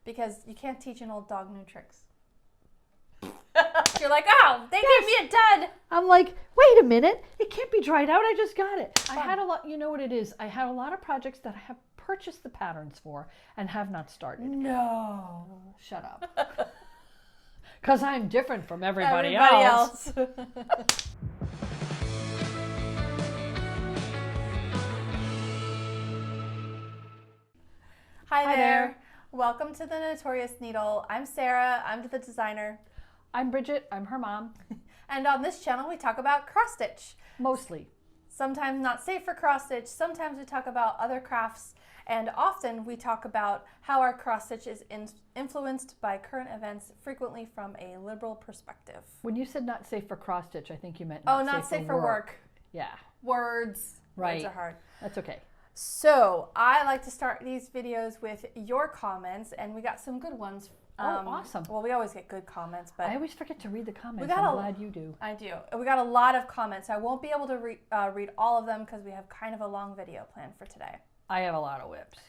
because you can't teach an old dog new tricks. You're like, oh, they gave me a dud. I'm like, wait a minute, it can't be dried out. I just got it. I had a lot, you know what it is? I had a lot of projects that I have purchased the patterns for and have not started. No. Shut up. Because I'm different from everybody else. Hi there. Welcome to the Notorious Needle. I'm Sarah. I'm the designer. I'm Bridget. I'm her mom. And on this channel, we talk about cross stitch. Mostly. Sometimes not safe for cross stitch. Sometimes we talk about other crafts. And often we talk about how our cross stitch is influenced by current events, frequently from a liberal perspective. When you said not safe for cross stitch, I think you meant not safe for work. Yeah. Words. Right. Words are hard. That's okay. So I like to start these videos with your comments, and we got some good ones. Awesome. Well, we always get good comments, but I always forget to read the comments. I'm glad you do. I do. We got a lot of comments. I won't be able to read all of them because we have kind of a long video planned for today. I have a lot of whips.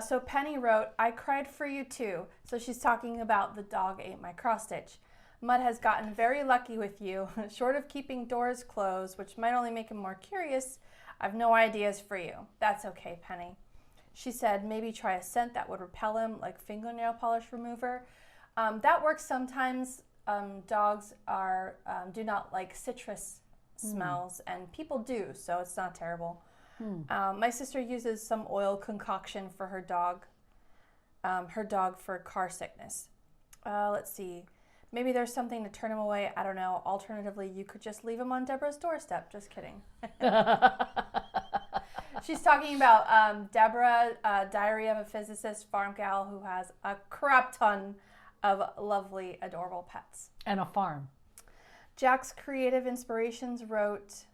So Penny wrote, I cried for you too. So she's talking about the dog ate my cross stitch. Mud has gotten very lucky with you. Short of keeping doors closed, which might only make him more curious, I've no ideas for you. That's okay, Penny. She said maybe try a scent that would repel him, like fingernail polish remover. That works sometimes. Dogs do not like citrus smells, and people do, so it's not terrible. My sister uses some oil concoction for her dog for car sickness. Let's see. Maybe there's something to turn him away. I don't know. Alternatively, you could just leave him on Deborah's doorstep. Just kidding. She's talking about Deborah, Diary of a Physicist farm gal who has a crap ton of lovely, adorable pets. And a farm. Jack's Creative Inspirations wrote,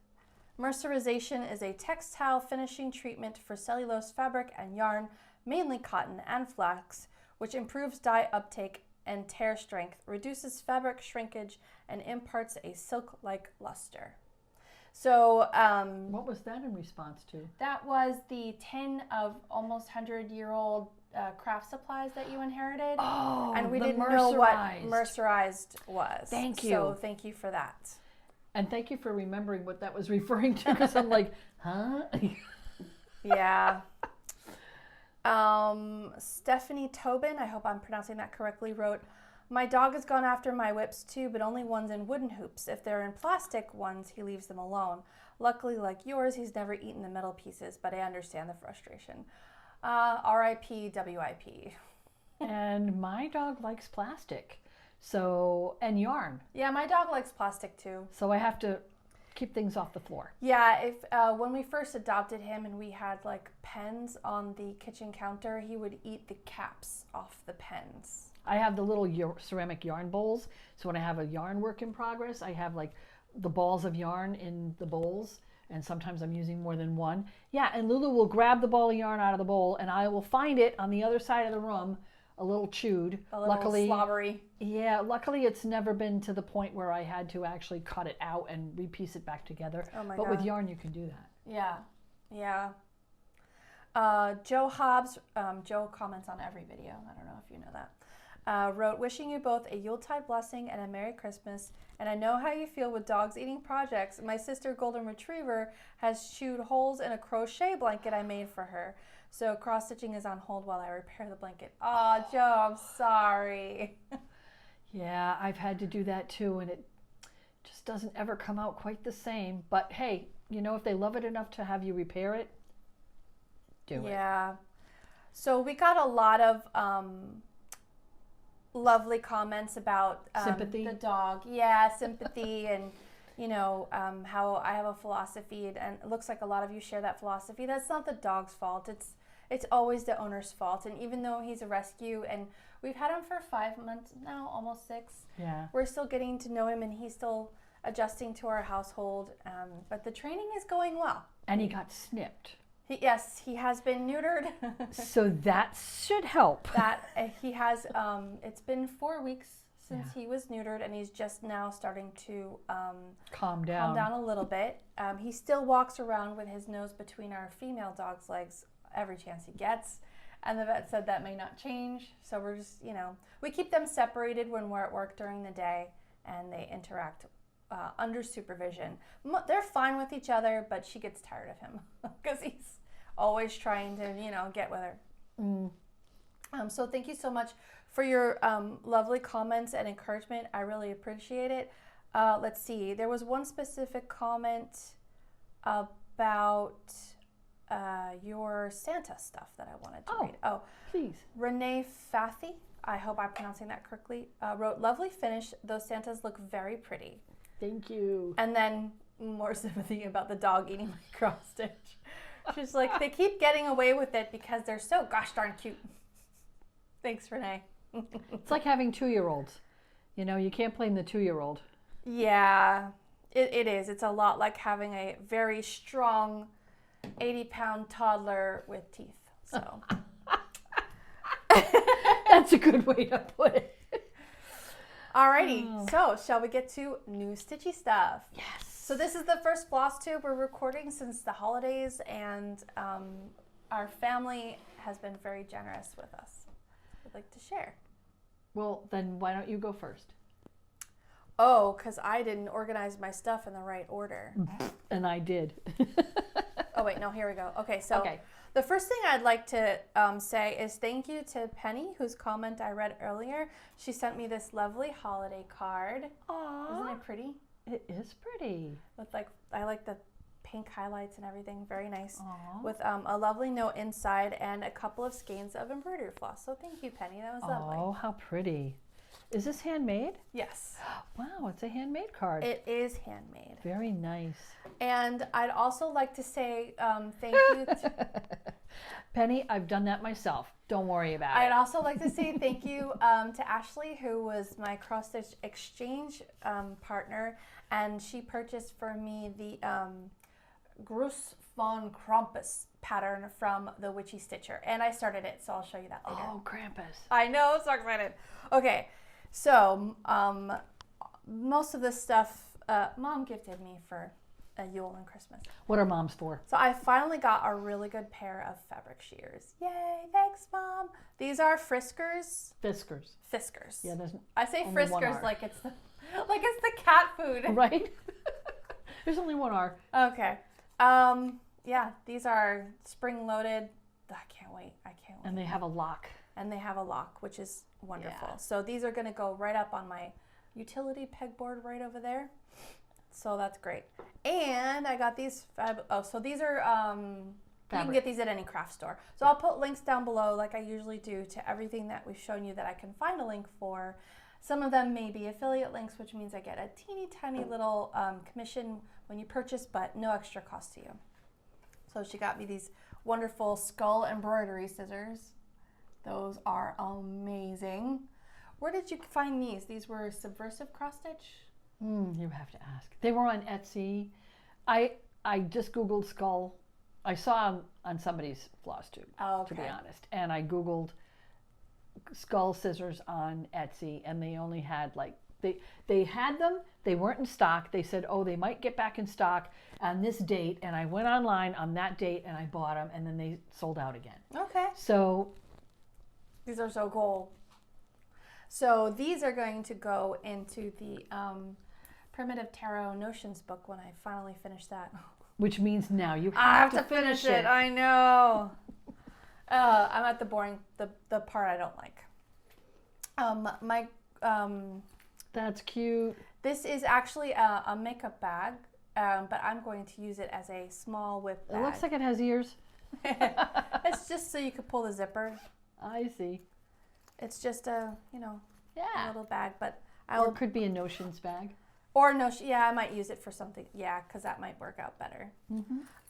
mercerization is a textile finishing treatment for cellulose fabric and yarn, mainly cotton and flax, which improves dye uptake and tear strength, reduces fabric shrinkage, and imparts a silk-like luster. So, what was that in response to? That was the tin of almost 100-year-old craft supplies that you inherited. Oh, and we didn't mercerized. know what mercerized was. Thank you. So thank you for that. And thank you for remembering what that was referring to, because I'm like, huh? Yeah. Stephanie Tobin, I hope I'm pronouncing that correctly, wrote, my dog has gone after my whips too, but only ones in wooden hoops. If they're in plastic ones, he leaves them alone. Luckily, like yours, he's never eaten the metal pieces, but I understand the frustration. R.I.P. W.I.P. And my dog likes plastic, and yarn. Yeah, my dog likes plastic too. So I have to keep things off the floor. Yeah, when we first adopted him and we had like pens on the kitchen counter, he would eat the caps off the pens. I have the little ceramic yarn bowls, so when I have a yarn work in progress, I have like the balls of yarn in the bowls, and sometimes I'm using more than one. Yeah, and Lulu will grab the ball of yarn out of the bowl, and I will find it on the other side of the room, a little chewed. A little slobbery. Yeah, luckily it's never been to the point where I had to actually cut it out and repiece it back together. Oh my God. God. With yarn you can do that. Yeah, yeah. Joe Hobbs, Joe comments on every video, I don't know if you know that, wrote, wishing you both a Yuletide blessing and a Merry Christmas, and I know how you feel with dogs eating projects. My sister Golden Retriever has chewed holes in a crochet blanket I made for her, so cross-stitching is on hold while I repair the blanket. Oh, Joe, I'm sorry. Yeah, I've had to do that too, and it just doesn't ever come out quite the same, but hey, you know, if they love it enough to have you repair it, do it. Yeah. So we got a lot of lovely comments about sympathy. The dog. Yeah, sympathy, and you know, how I have a philosophy, and it looks like a lot of you share that philosophy. That's not the dog's fault. It's always the owner's fault. And even though he's a rescue, and we've had him for 5 months now, almost 6. Yeah. We're still getting to know him, and he's still adjusting to our household. But the training is going well. And he got snipped. Yes, he has been neutered. So that should help. He has, it's been 4 weeks since he was neutered, and he's just now starting to calm down a little bit. He still walks around with his nose between our female dog's legs every chance he gets. And the vet said that may not change. So we're just, we keep them separated when we're at work during the day, and they interact under supervision. They're fine with each other, but she gets tired of him because he's always trying to, get with her. So thank you so much for your lovely comments and encouragement. I really appreciate it. Let's see. There was one specific comment about your Santa stuff that I wanted to read. Oh, please. Renee Fathy, I hope I'm pronouncing that correctly, wrote, lovely finish. Those Santas look very pretty. Thank you. And then more sympathy about the dog eating my cross stitch. She's like, they keep getting away with it because they're so gosh darn cute. Thanks, Renee. It's like having 2-year-olds. You can't blame the 2-year-old. Yeah, it is. It's a lot like having a very strong 80-pound toddler with teeth. So that's a good way to put it. Alrighty, so shall we get to new Stitchy stuff? Yes. So this is the first Flosstube we're recording since the holidays, and our family has been very generous with us. I'd like to share. Well, then why don't you go first? Oh, because I didn't organize my stuff in the right order. And I did. Oh, wait, no, here we go. Okay, so the first thing I'd like to say is thank you to Penny, whose comment I read earlier. She sent me this lovely holiday card. Aww. Isn't it pretty? It is pretty. With I like the pink highlights and everything. Very nice. Aww. With a lovely note inside and a couple of skeins of embroidery floss. So thank you, Penny. That was lovely. Oh, how pretty. Is this handmade? Yes. Wow, it's a handmade card. It is handmade. Very nice. And I'd also like to say thank you to Penny, I've done that myself. Don't worry about it. I'd also like to say thank you to Ashley, who was my cross-stitch exchange partner, and she purchased for me the Gruss von Krampus pattern from the Witchy Stitcher, and I started it, so I'll show you that later. Oh, Krampus. I know, so excited. Okay, so most of this stuff Mom gifted me for Yule and Christmas. What are moms for? So I finally got a really good pair of fabric shears. Yay, thanks, Mom. These are Friskers. Fiskars. Fiskers. Yeah, there's I say only one Friskers R. like it's the cat food. Right? There's only one R. Okay. Yeah, these are spring-loaded. I can't wait. And they have a lock. And they have a lock, which is wonderful. Yeah. So these are going to go right up on my utility pegboard right over there. So that's great. And I got these, so these are, you can get these at any craft store. So I'll put links down below like I usually do to everything that we've shown you that I can find a link for. Some of them may be affiliate links, which means I get a teeny tiny little commission when you purchase, but no extra cost to you. So she got me these wonderful skull embroidery scissors. Those are amazing. Where did you find these? These were Subversive Cross Stitch? You have to ask. They were on Etsy. I just Googled skull. I saw them on somebody's Flosstube, to be honest. And I Googled skull scissors on Etsy, and they only had they had them. They weren't in stock. They said, oh, they might get back in stock on this date. And I went online on that date and I bought them, and then they sold out again. Okay. So these are so cool. So these are going to go into the Primitive Tarot Notions book when I finally finish that. Which means now you have to finish it. I know. I'm at the boring, the part I don't like. That's cute. This is actually a makeup bag, but I'm going to use it as a small WIP bag. It looks like it has ears. It's just so you could pull the zipper. I see. It's just a little bag, but Or it could be a Notions bag. Or Notion, yeah, I might use it for something, yeah, because that might work out better.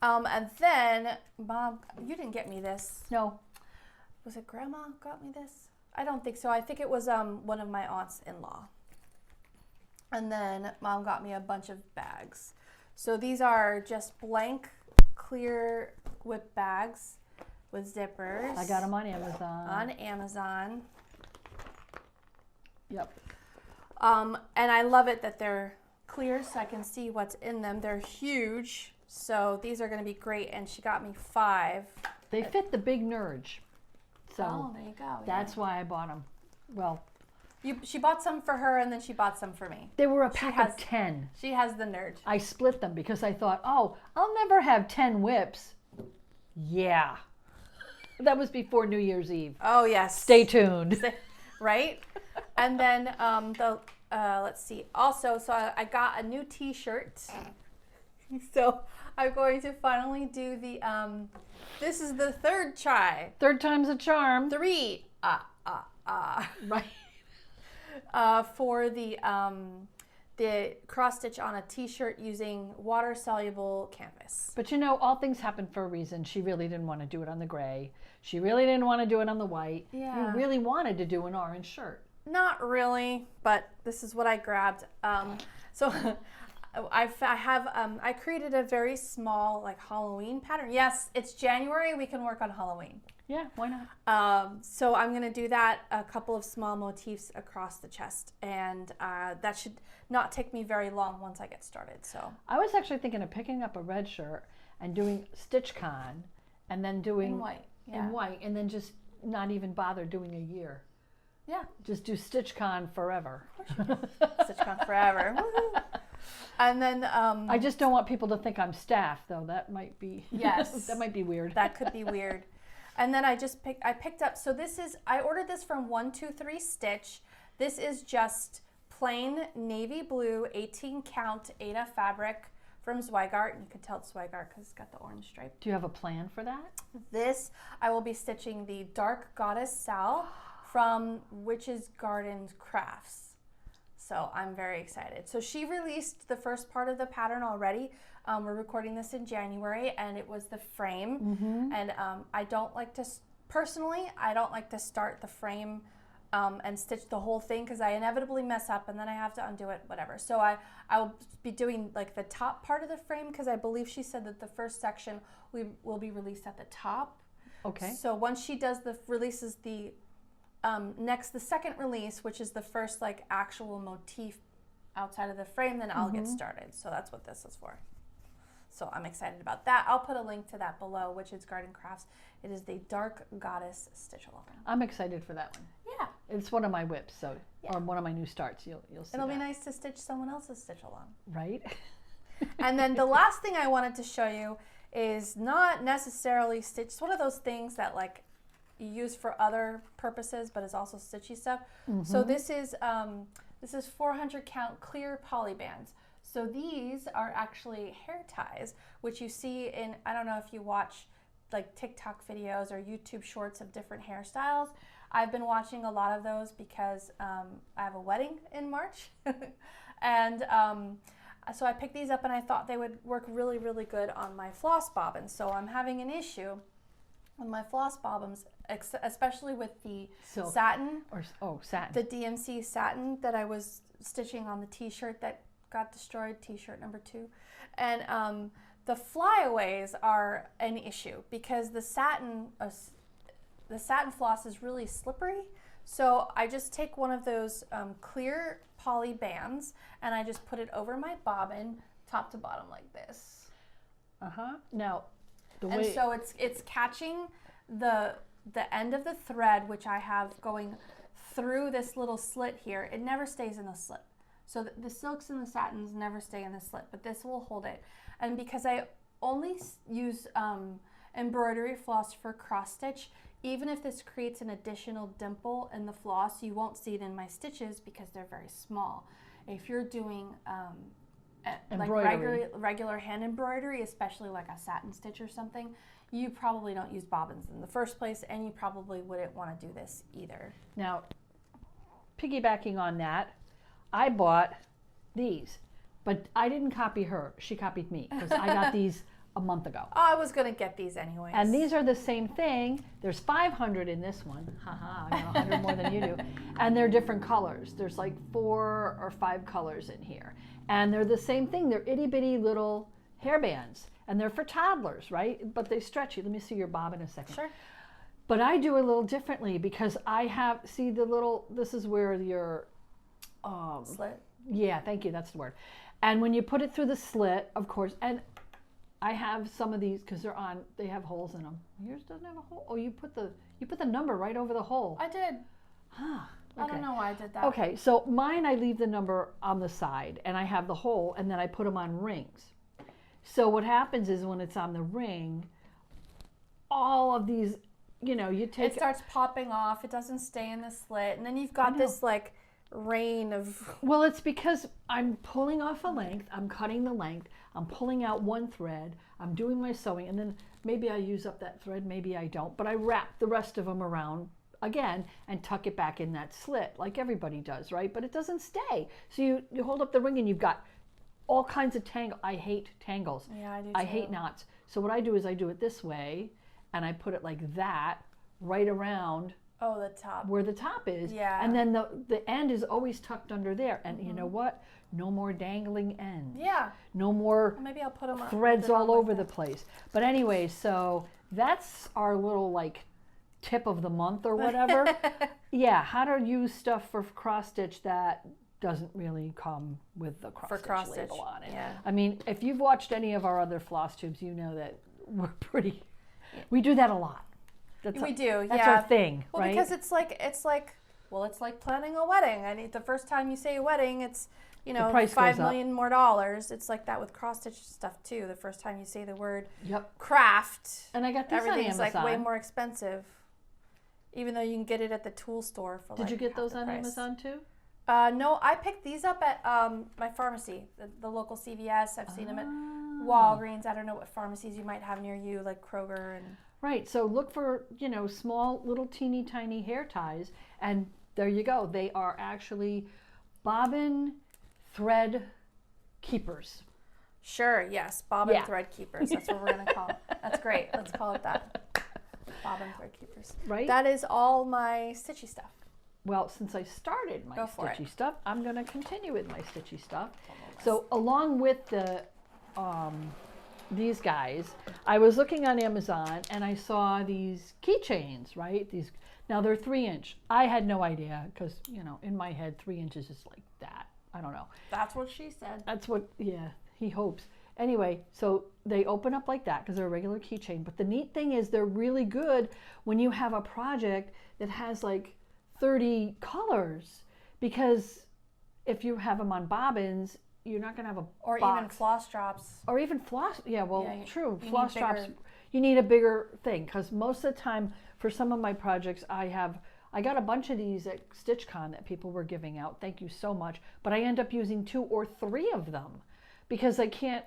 And then, Mom, you didn't get me this. No. Was it Grandma got me this? I don't think so. I think it was one of my aunts-in-law. And then Mom got me a bunch of bags. So these are just blank, clear WIP bags with zippers. I got them on Amazon. On Amazon. Yep. And I love it that they're clear so I can see what's in them. They're huge, so these are going to be great. And she got me 5. They fit the big Nurge. So there you go. that's why I bought them. Well, she bought some for her, and then she bought some for me. they were a pack of 10. She has the nerd. I split them because I thought, oh, I'll never have 10 WIPs. Yeah. That was before New Year's Eve. Oh, yes. Stay tuned. Right? And then let's see. Also, so I got a new t-shirt. So I'm going to finally do the, this is the third try. Third time's a charm. 3. Right. For the cross stitch on a t-shirt using water soluble canvas. But you know, all things happen for a reason. She really didn't want to do it on the gray. She really didn't want to do it on the white. Yeah. You really wanted to do an orange shirt. Not really, but this is what I grabbed. So I created a very small like Halloween pattern. Yes, it's January. We can work on Halloween. Yeah, why not? So I'm going to do that, a couple of small motifs across the chest, and that should not take me very long once I get started. So I was actually thinking of picking up a red shirt and doing StitchCon, and then doing in white, in white, and then just not even bother doing a year. Yeah, just do StitchCon forever. StitchCon forever. Woo-hoo. And then I just don't want people to think I'm staff, though. That might be that might be weird. That could be weird. And then I picked up, so I ordered this from 123 Stitch. This is just plain navy blue 18 count Aida fabric from Zweigart. You can tell it's Zweigart because it's got the orange stripe. Do you have a plan for that? This, I will be stitching the Dark Goddess Sal from Witch's Garden Crafts. So I'm very excited. So she released the first part of the pattern already. We're recording this in January, and it was the frame. Mm-hmm. And I don't like to start the frame and stitch the whole thing because I inevitably mess up and then I have to undo it, whatever. So I will be doing like the top part of the frame because I believe she said that the first section will be released at the top. Okay. So once she does releases the the second release, which is the first like actual motif outside of the frame, then I'll get started. So that's what this is for. So I'm excited about that. I'll put a link to that below, which is Garden Crafts. It is the Dark Goddess Stitch Along. I'm excited for that one. Yeah. It's one of my WIPs, so or one of my new starts. You'll see. It'll be nice to stitch someone else's Stitch Along. Right. And then the last thing I wanted to show you is not necessarily stitch. It's one of those things that like you use for other purposes, but it's also stitchy stuff. So this is 400 count clear poly bands. So these are actually hair ties, which you see in, I don't know if you watch like TikTok videos or YouTube shorts of different hairstyles. I've been watching a lot of those because I have a wedding in March. And so I picked these up and I thought they would work really, really good on my floss bobbins. So I'm having an issue with my floss bobbins, especially with the Silk. satin. Satin. The DMC satin that I was stitching on the t-shirt that got destroyed, t-shirt number 2. And the flyaways are an issue because the satin floss is really slippery. So I just take one of those clear poly bands and I just put it over my bobbin top to bottom like this. Now, so it's catching the end of the thread, which I have going through this little slit here. It never stays in the slit. So the silks and the satins never stay in the slit, but this will hold it. And because I only use embroidery floss for cross stitch, even if this creates an additional dimple in the floss, you won't see it in my stitches because they're very small. If you're doing like regular hand embroidery, especially like a satin stitch or something, you probably don't use bobbins in the first place, and you probably wouldn't want to do this either. Now, piggybacking on that, I bought these, but I didn't copy her. She copied me because I got these a month ago. Oh, I was going to get these anyways. And these are the same thing. There's 500 in this one. Haha, I got 100 more than you do. And they're different colors. There's like 4 or 5 colors in here. And they're the same thing. They're itty bitty little hair bands. And they're for toddlers, right? But they stretch you. Let me see your bobbin a second. Sure. But I do a little differently because I have, see the little, this is where your slit. Yeah, thank you. That's the word. And when you put it through the slit, of course, and I have some of these because they have holes in them. Yours doesn't have a hole. Oh, you put the number right over the hole. I did. Huh. Okay. I don't know why I did that. Okay, so mine I leave the number on the side, and I have the hole, and then I put them on rings. So what happens is when it's on the ring, all of these, you know, you take it starts popping off. It doesn't stay in the slit, and then you've got this like rain of. Well, it's because I'm pulling off a length. I'm cutting the length. I'm pulling out one thread. I'm doing my sewing, and then maybe I use up that thread. Maybe I don't. But I wrap the rest of them around again and tuck it back in that slit like everybody does, right? But it doesn't stay. So you hold up the ring and you've got all kinds of tangle. I hate tangles. Yeah, I do too. I hate knots. So what I do is I do it this way, and I put it like that right around the top. Where the top is. Yeah. And then the end is always tucked under there. And you know what? No more dangling ends. Yeah. No more maybe I'll put them threads all over the place. But anyway, so that's our little like tip of the month or whatever. Yeah, how to use stuff for cross stitch that doesn't really come with the cross stitch label on it. Yeah. I mean, if you've watched any of our other floss tubes, you know that we do that a lot. We do. That's our thing, well, right? Because it's like planning a wedding. I mean, the first time you say a wedding, it's $5 million more dollars. It's like that with cross stitch stuff too. The first time you say the word craft, and I got this on everything's Amazon. like way more expensive, even though you can get it at the tool store for. Did you get those on Amazon too? No, I picked these up at my pharmacy, the local CVS. I've seen them at Walgreens. I don't know what pharmacies you might have near you, like Kroger and. Right, so look for, small little teeny tiny hair ties, and there you go. They are actually bobbin thread keepers. Sure, yes, bobbin thread keepers. That's what we're going to call it. That's great. Let's call it that. Bobbin thread keepers. Right? That is all my stitchy stuff. Well, since I started my stitchy stuff, I'm going to continue with my stitchy stuff. So along with these guys, I was looking on Amazon and I saw these keychains, right? Now they're 3-inch. I had no idea because, in my head, 3 inches is like that. I don't know. That's what she said. That's what, he hopes. Anyway, so they open up like that because they're a regular keychain. But the neat thing is they're really good when you have a project that has like 30 colors, because if you have them on bobbins, you're not going to have a or box. Even floss drops. Or even floss. Yeah, well, true. Floss drops. Bigger. You need a bigger thing, because most of the time for some of my projects, I got a bunch of these at StitchCon that people were giving out. Thank you so much. But I end up using 2 or 3 of them because I can't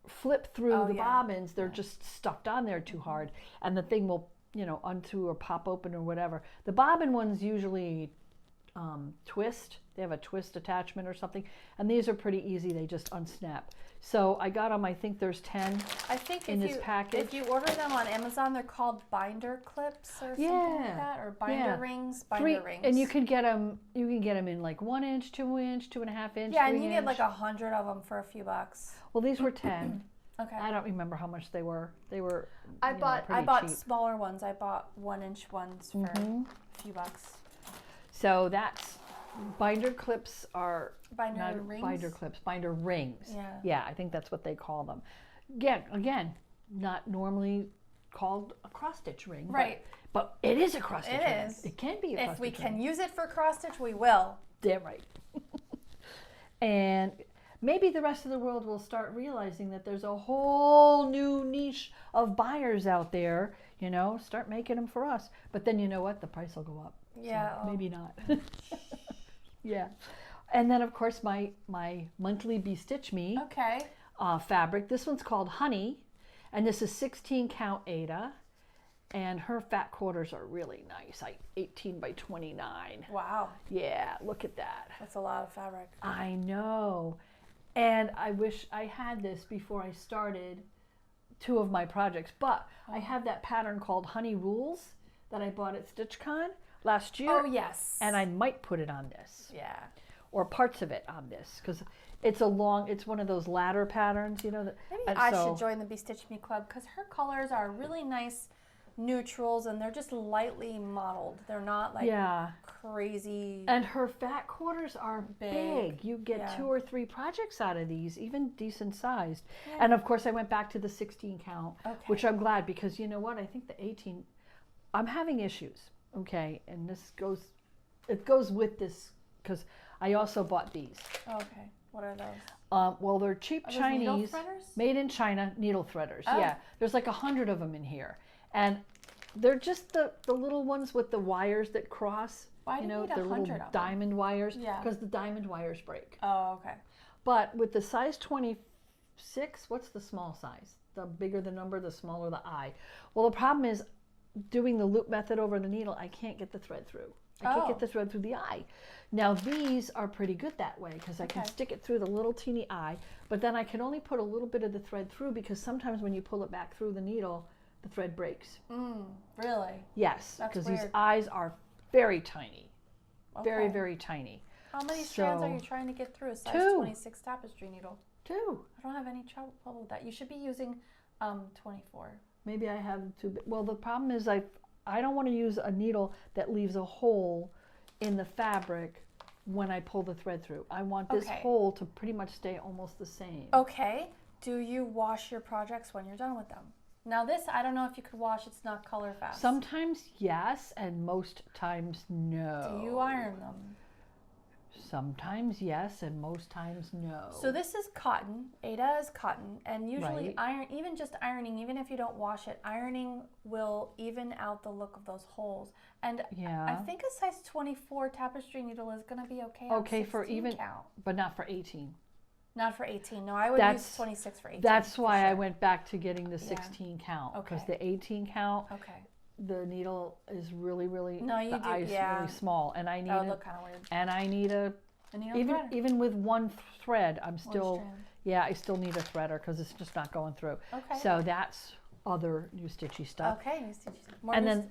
flip through the bobbins. They're just stuffed on there too hard, and the thing will undo or pop open or whatever. The bobbin ones usually twist. They have a twist attachment or something, and these are pretty easy. They just unsnap. So I got them. I think there's 10 in this package. If you order them on Amazon, they're called binder clips or something like that, or binder rings. Rings. And you can get them. You can get them in like 1 inch, 2 inch, 2.5 inch. Yeah, and you get like 100 of them for a few bucks. Well, these were 10. Okay. I don't remember how much they were. They were. I bought cheap. smaller ones. I bought 1-inch ones for a few bucks. So that's binder clips are binder rings. Binder clips, binder rings. Yeah. Yeah, I think that's what they call them. Again, not normally called a cross stitch ring. Right. But it is a cross stitch ring. It is. It can be a cross stitch ring. If we can ring. use it for cross stitch, we will. Damn right. And maybe the rest of the world will start realizing that there's a whole new niche of buyers out there, start making them for us. But then you know what? The price will go up. Yeah. So maybe not. Yeah. And then, of course, my monthly Be Stitch Me fabric. This one's called Honey, and this is 16 count Aida, and her fat quarters are really nice, like 18 by 29. Wow. Yeah, look at that. That's a lot of fabric. I know. And I wish I had this before I started 2 of my projects, but I have that pattern called Honey Rules that I bought at StitchCon last year. Oh, yes. And I might put it on this. Yeah. Or parts of it on this, because it's one of those ladder patterns, Maybe I should join the Be Stitch Me Club, because her colors are really nice, neutrals, and they're just lightly modeled. They're not like crazy. And her fat quarters are big. You get 2 or 3 projects out of these, even decent sized. Yeah. And of course I went back to the 16 count, which I'm glad, because you know what? I think the 18, I'm having issues. Okay. And it goes with this, because I also bought these. Okay. What are those? Well, they're cheap Chinese, made in China needle threaders. Oh. Yeah, there's like 100 of them in here, and they're just the little ones with the wires that cross. Why do you need 100 little of them? Diamond wires. Yeah, because the diamond wires break. Oh, okay. But with the size 26, what's the small size? The bigger the number, the smaller the eye. Well, the problem is doing the loop method over the needle. I can't get the thread through. I can't get the thread through the eye. Now these are pretty good that way, because I can stick it through the little teeny eye, but then I can only put a little bit of the thread through, because sometimes when you pull it back through the needle, the thread breaks. Really? Yes, because these eyes are very tiny. Very, very tiny. How many strands are you trying to get through a size 26 tapestry needle? 2. I don't have any trouble with that. You should be using 24. Maybe I have too big. Well, the problem is I don't want to use a needle that leaves a hole in the fabric when I pull the thread through. I want this hole to pretty much stay almost the same. Okay. Do you wash your projects when you're done with them? Now this, I don't know if you could wash. It's not color fast. Sometimes yes, and most times no. Do you iron them? Sometimes yes, and most times no. So this is cotton. Ada is cotton, and usually even just ironing, even if you don't wash it, ironing will even out the look of those holes. And I think a size 24 tapestry needle is going to be okay. Okay, for even count, but not for 18. Not for 18. No, I would use 26 for 18. That's why I went back to getting the 16 count, because the 18 count. The needle is really, really, the eye is really small, and I need look kind of weird. And I need a needle even with one thread, I'm still, I still need a threader, because it's just not going through. Okay. So that's other new Stitchy Stuff. Okay, new Stitchy Stuff.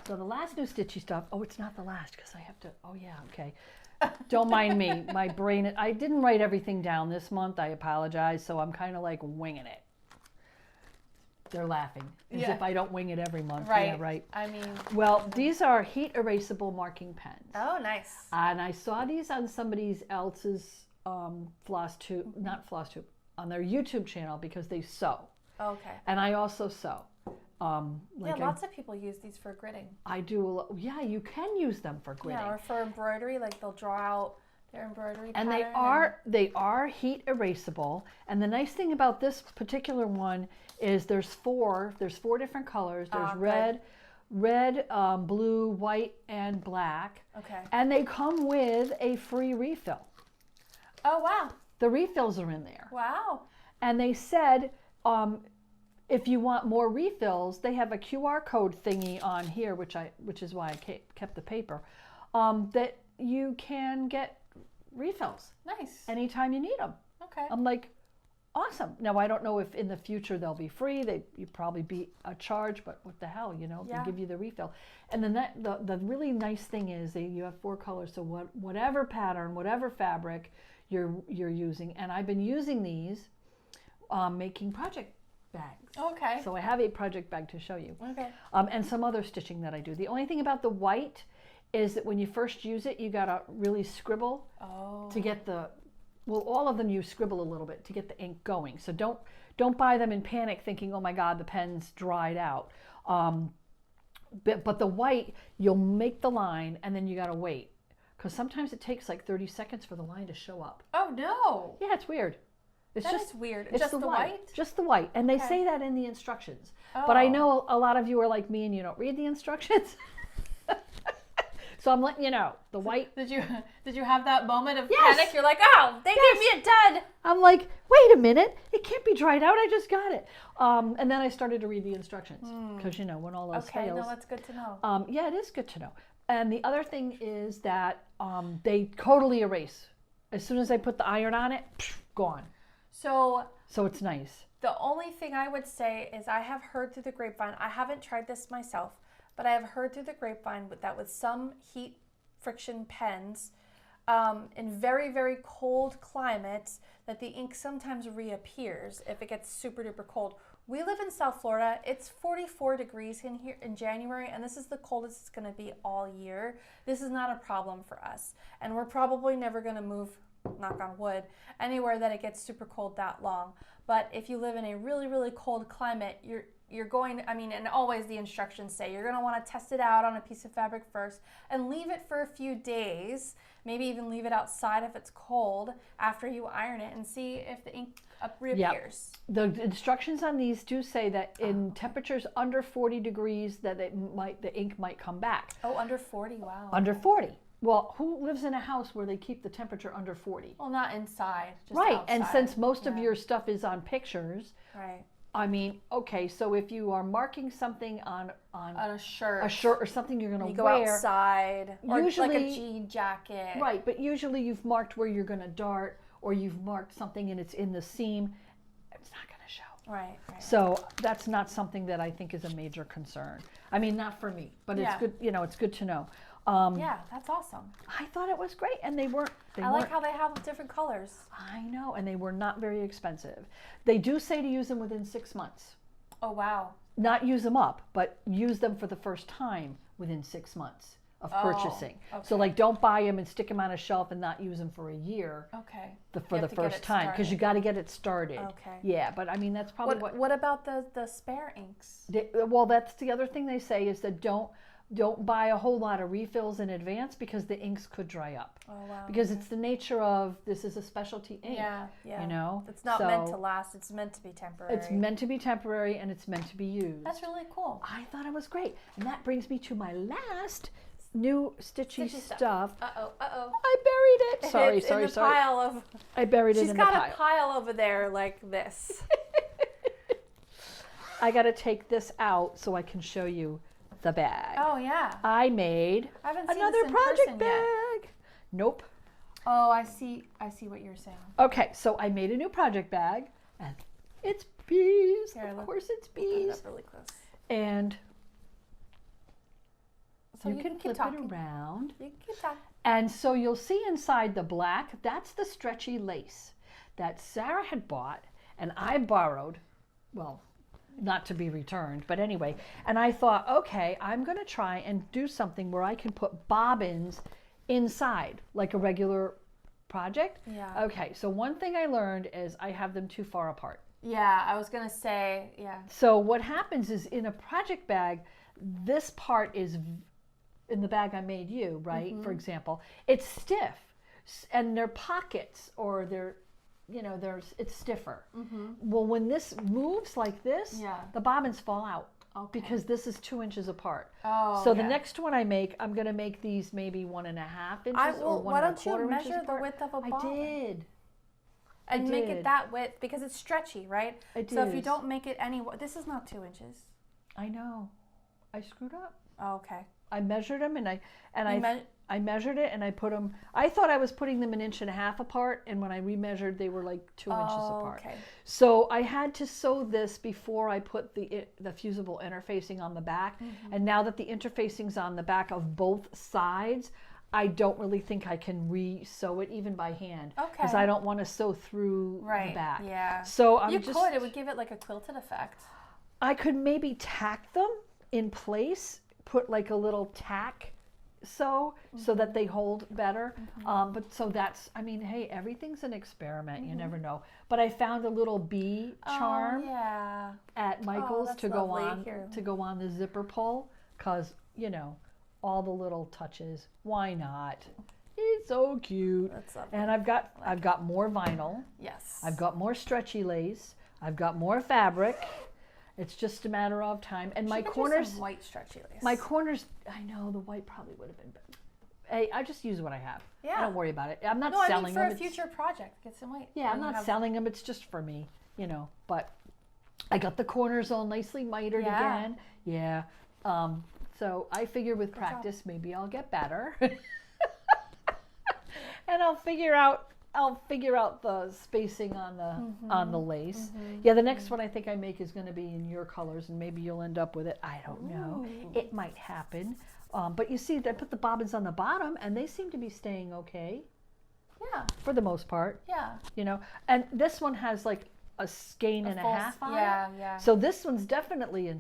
So the last new Stitchy Stuff, it's not the last, because I have to, okay. Don't mind me, my brain, I didn't write everything down this month, I apologize, so I'm kind of like winging it. They're laughing, as if I don't wing it every month. Right. Yeah, right. I mean. Well, these are heat erasable marking pens. Oh, nice. And I saw these on somebody else's Flosstube, not Flosstube, on their YouTube channel, because they sew. Okay. And I also sew. Lots of people use these for gridding. I do. Yeah, you can use them for gridding. Yeah, or for embroidery, like they'll draw out their embroidery and pattern. They are heat erasable. And the nice thing about this particular one is there's 4 different colors. There's red, blue, white, and black. Okay. And they come with a free refill. Oh, wow. The refills are in there. Wow. And they said, if you want more refills, they have a QR code thingy on here, which is why I kept the paper, that you can get refills. Nice. Anytime you need them. Okay. I'm like, awesome. Now, I don't know if in the future they'll be free. You'd probably be a charge, but what the hell, they give you the refill. And then the really nice thing is you have 4 colors, so whatever pattern, whatever fabric you're using. And I've been using these making project bags. Okay. So I have a project bag to show you. Okay. And some other stitching that I do. The only thing about the white is that when you first use it, you gotta really scribble to get all of them you scribble a little bit to get the ink going. So don't buy them in panic thinking, oh my God, the pen's dried out. But the white, you'll make the line and then you gotta wait. Because sometimes it takes like 30 seconds for the line to show up. Oh no! Yeah, it's weird. That is weird. Just the white? Just the white. And they say that in the instructions. But I know a lot of you are like me and you don't read the instructions. So I'm letting you know, the white. Did you have that moment of panic? You're like, they gave me it done. I'm like, wait a minute, it can't be dried out. I just got it. And then I started to read the instructions because when all else fails. Okay, no, that's good to know. Yeah, it is good to know. And the other thing is that they totally erase. As soon as I put the iron on it, gone. So it's nice. The only thing I would say is I have heard through the grapevine, I haven't tried this myself, but I have heard through the grapevine that with some heat friction pens, in very, very cold climates, that the ink sometimes reappears if it gets super duper cold, We live in South Florida. It's 44 degrees in here in January, and this is the coldest it's going to be all year. This is not a problem for us, and we're probably never going to move, knock on wood, anywhere that it gets super cold that long. But if you live in a really, really cold climate, you're going, I mean, and always the instructions say you're going to want to test it out on a piece of fabric first and leave it for a few days, maybe even leave it outside if it's cold after you iron it, and see if the ink reappears. Yep. The instructions on these do say that in temperatures under 40 degrees that the ink might come back. Oh, under 40, wow. Under 40. Well, who lives in a house where they keep the temperature under 40? Well, not inside, just right, outside. and since most of your stuff is on pictures, right. I mean, okay, so if you are marking something on a shirt or something you're going to go wear outside, or usually, like a jean jacket. Right, but usually you've marked where you're going to dart, or you've marked something and it's in the seam. It's not going to show. Right. So that's not something that I think is a major concern. I mean, not for me, but it's good. You know, it's good to know. Yeah, that's awesome. I thought it was great, and they weren't. I like how they have different colors. I know, and they were not very expensive. They do say to use them within 6 months. Oh, wow. Not use them up, but use them for the first time within 6 months of purchasing. Okay. So like, don't buy them and stick them on a shelf and not use them for a year. Okay. For the first time, because you got to get it started. Okay. Yeah, but I mean, that's probably What about the spare inks? Well, that's the other thing they say is that don't buy a whole lot of refills in advance, because the inks could dry up. Oh, wow. Because it's the nature of, this is a specialty ink. Yeah. You know? It's not meant to last. It's meant to be temporary. It's meant to be temporary, and it's meant to be used. That's really cool. I thought it was great. And that brings me to my last new Stitchy Stuff. Uh-oh. I buried it. Sorry. Pile of... I buried it in the pile. She's got a pile over there like this. I got to take this out so I can show you the bag. Oh, yeah. I made another project bag. Yet. Nope. Oh, I see what you're saying. Okay, so I made a new project bag, and it's bees. Here, of course it's bees. Put it up really close. And so you can flip it around. You can keep talking. And so you'll see inside the black, that's the stretchy lace that Sarah had bought, and I borrowed, well, not to be returned, but anyway. And I thought, okay, I'm going to try and do something where I can put bobbins inside, like a regular project. Yeah. Okay, so one thing I learned is I have them too far apart. Yeah, I was going to say, yeah. So what happens is, in a project bag, this part is in the bag I made you, right? For example, it's stiff, and their pockets, or their, you know, it's stiffer. Well, when this moves like this, the bobbins fall out. Because this is 2 inches apart. Oh, so the next one I make, I'm going to make these maybe 1.5 inches or 1.25 inches. Why don't you measure the width of a bobbin? I did. And make it that width, because it's stretchy, right? It so if you don't make it any, this is not 2 inches. I know. I screwed up. Oh, okay. I measured them, and I measured it, and I put them. I thought I was putting them 1.5 inches apart, and when I remeasured, they were like 2 inches apart. Okay. So I had to sew this before I put the fusible interfacing on the back. And now that the interfacing's on the back of both sides, I don't really think I can re-sew it even by hand. Okay. Because I don't want to sew through the back. Yeah. So you could. It would give it like a quilted effect. I could maybe tack them in place, put like a little tack so that they hold better. But so that's, I mean, hey, everything's an experiment. You never know. But I found a little bee charm at Michael's to go on the zipper pull, because, you know, all the little touches. Why not? It's so cute. That's lovely. And I've got more vinyl. Yes. I've got more stretchy lace. I've got more fabric. It's just a matter of time. And my corners, some white stretchy lace. My corners, I know the white probably would have been better. Hey, I just use what I have. Yeah. I don't worry about it. I'm not selling them. For a future project, get some white. Yeah, I'm not selling them. It's just for me, you know. But I got the corners all nicely mitered again. Yeah. So I figure with practice, maybe I'll get better. And I'll figure out the spacing on the lace. Yeah, the next one I think I make is going to be in your colors, and maybe you'll end up with it. I don't know. It might happen. But you see, I put the bobbins on the bottom, and they seem to be staying okay. Yeah. For the most part. Yeah. You know, and this one has like a skein and a half on it. Yeah. So this one's definitely in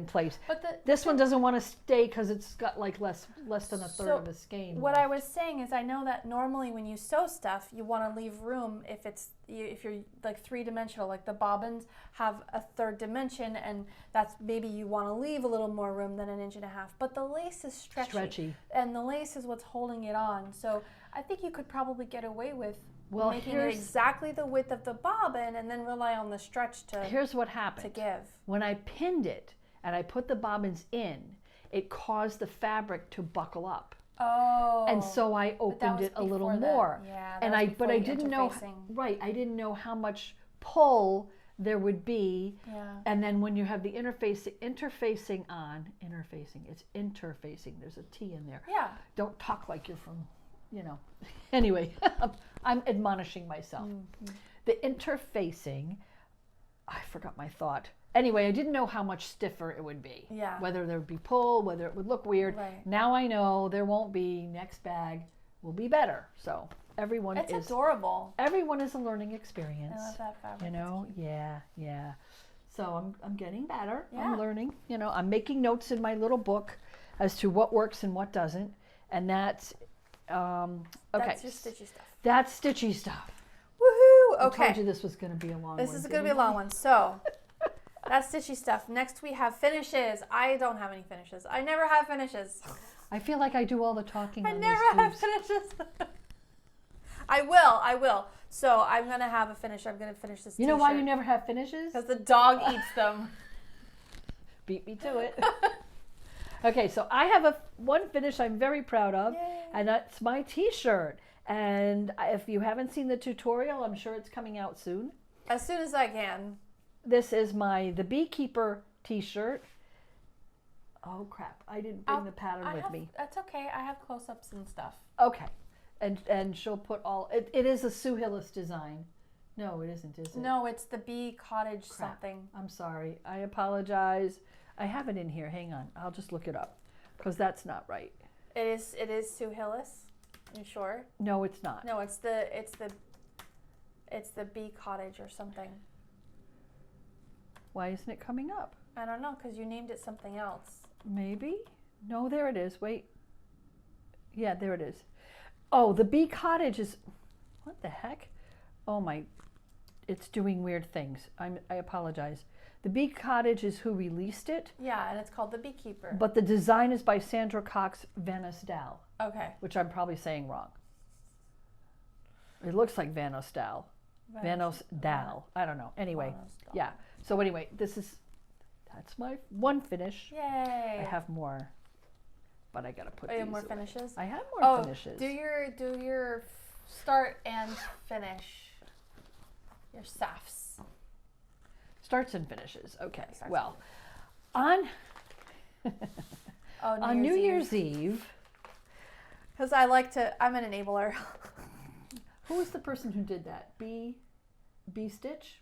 place. But this one doesn't want to stay because it's got like less than a third of a skein. What I was saying is, I know that normally when you sew stuff, you want to leave room if you're like 3-dimensional, like the bobbins have a 3rd dimension, and that's maybe you want to leave a little more room than 1.5 inches. But the lace is stretchy, and the lace is what's holding it on. So I think you could probably get away with making it exactly the width of the bobbin, and then rely on the stretch to. Here's what happened. To give. When I pinned it and I put the bobbins in, it caused the fabric to buckle up. Oh. And so I opened it a little more. But I didn't know. Right, I didn't know how much pull there would be. Yeah. And then when you have the interfacing, it's interfacing. There's a T in there. Yeah. Don't talk like you're from, Anyway, I'm admonishing myself. Mm-hmm. The interfacing, I forgot my thought. Anyway, I didn't know how much stiffer it would be. Yeah. Whether there would be pull, whether it would look weird. Right. Now I know there won't be. Next bag will be better. So it's adorable. Everyone is a learning experience. I love that fabric. Yeah. So I'm getting better. Yeah. I'm learning. I'm making notes in my little book as to what works and what doesn't. And that's okay. That's your Stitchy Stuff. That's Stitchy Stuff. Woohoo! Okay. I told you this was going to be a long one. This is going to be a long one. So that's Stitchy Stuff. Next we have finishes. I don't have any finishes. I never have finishes. I feel like I do all the talking. I never have finishes. I will. So I'm going to have a finish. I'm going to finish this You know why you never have finishes? Because the dog eats them. Beat me to it. Okay, so I have one finish I'm very proud of, and that's my t-shirt. And if you haven't seen the tutorial, I'm sure it's coming out soon. As soon as I can. This is the Beekeeper t-shirt. Oh crap, I didn't bring the pattern with me. That's okay, I have close-ups and stuff. Okay, and she'll put it is a Sue Hillis design. No, it isn't, is it? No, it's the Bee Cottage something. I'm sorry, I apologize. I have it in here. Hang on. I'll just look it up because that's not right. It is Sue Hillis. You sure? No, it's not. No, it's the Bee Cottage or something. Why isn't it coming up? I don't know, because you named it something else. Maybe. No, there it is. Wait. Yeah, there it is. Oh, the Bee Cottage is. What the heck? Oh my! It's doing weird things. I apologize. The Bee Cottage is who released it. Yeah, and it's called The Beekeeper. But the design is by Sandra Cox Vanos Dal. Okay. Which I'm probably saying wrong. It looks like Vanos Dal. Vanos Dal. I don't know. Anyway, yeah. So anyway, that's my one finish. Yay. I have more, but I gotta put these you have more away. Finishes? I have more finishes. Do your start and finish. Your safs. Starts and finishes. Okay. Well, on New Year's Eve. Because I'm an enabler. Who was the person who did that? B Stitch?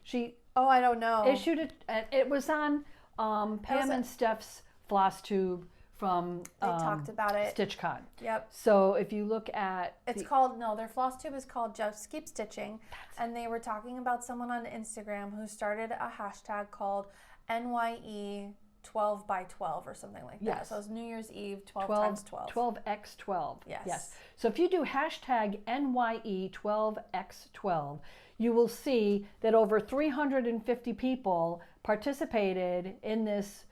She. Oh, I don't know. Issued it. It was on Pam and Steph's Flosstube from. They talked about it. StitchCon. Yep. So if you look at. Their Flosstube is called Just Keep Stitching, and they were talking about someone on Instagram who started a hashtag called NYE 12 by 12 or something like that. So it's New Year's Eve 12 times 12. 12x12. Yes. So if you do hashtag NYE 12x12, you will see that over 350 people participated in this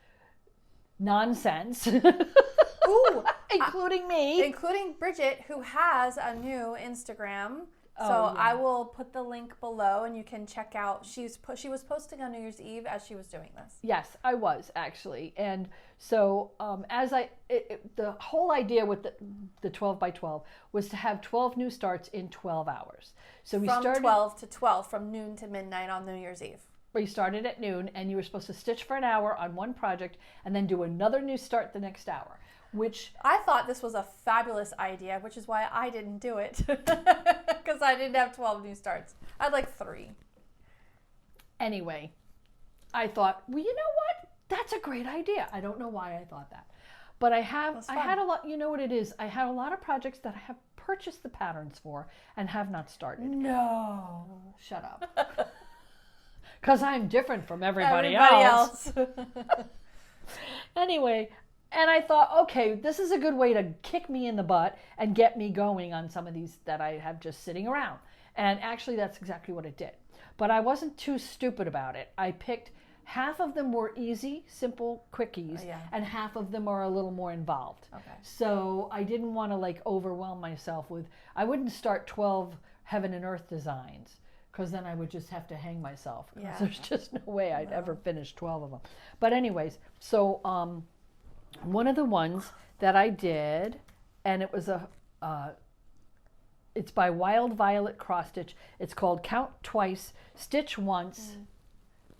nonsense. Ooh, including me. Including Bridget, who has a new Instagram. I will put the link below, and you can check out. She was posting on New Year's Eve as she was doing this. Yes, I was actually, and so the whole idea with the 12 by 12 was to have 12 new starts in 12 hours. So we started from 12 to 12, from noon to midnight on New Year's Eve. We started at noon, and you were supposed to stitch for an hour on one project, and then do another new start the next hour. Which I thought this was a fabulous idea, which is why I didn't do it, because I didn't have 12 new starts. I had like 3. Anyway, I thought, well, you know what? That's a great idea. I don't know why I thought that. But I had a lot, you know what it is? I had a lot of projects that I have purchased the patterns for and have not started. No. Shut up. Because I'm different from everybody else. Anyway, and I thought, okay, this is a good way to kick me in the butt and get me going on some of these that I have just sitting around. And actually, that's exactly what it did. But I wasn't too stupid about it. I picked, half of them were easy, simple quickies, and half of them are a little more involved. Okay. So I didn't want to like overwhelm myself with, I wouldn't start 12 heaven and earth designs, because then I would just have to hang myself. Yeah. There's just no way I'd ever finish 12 of them. But anyways, so one of the ones that I did, and it was it's by Wild Violet Cross Stitch. It's called Count Twice, Stitch Once,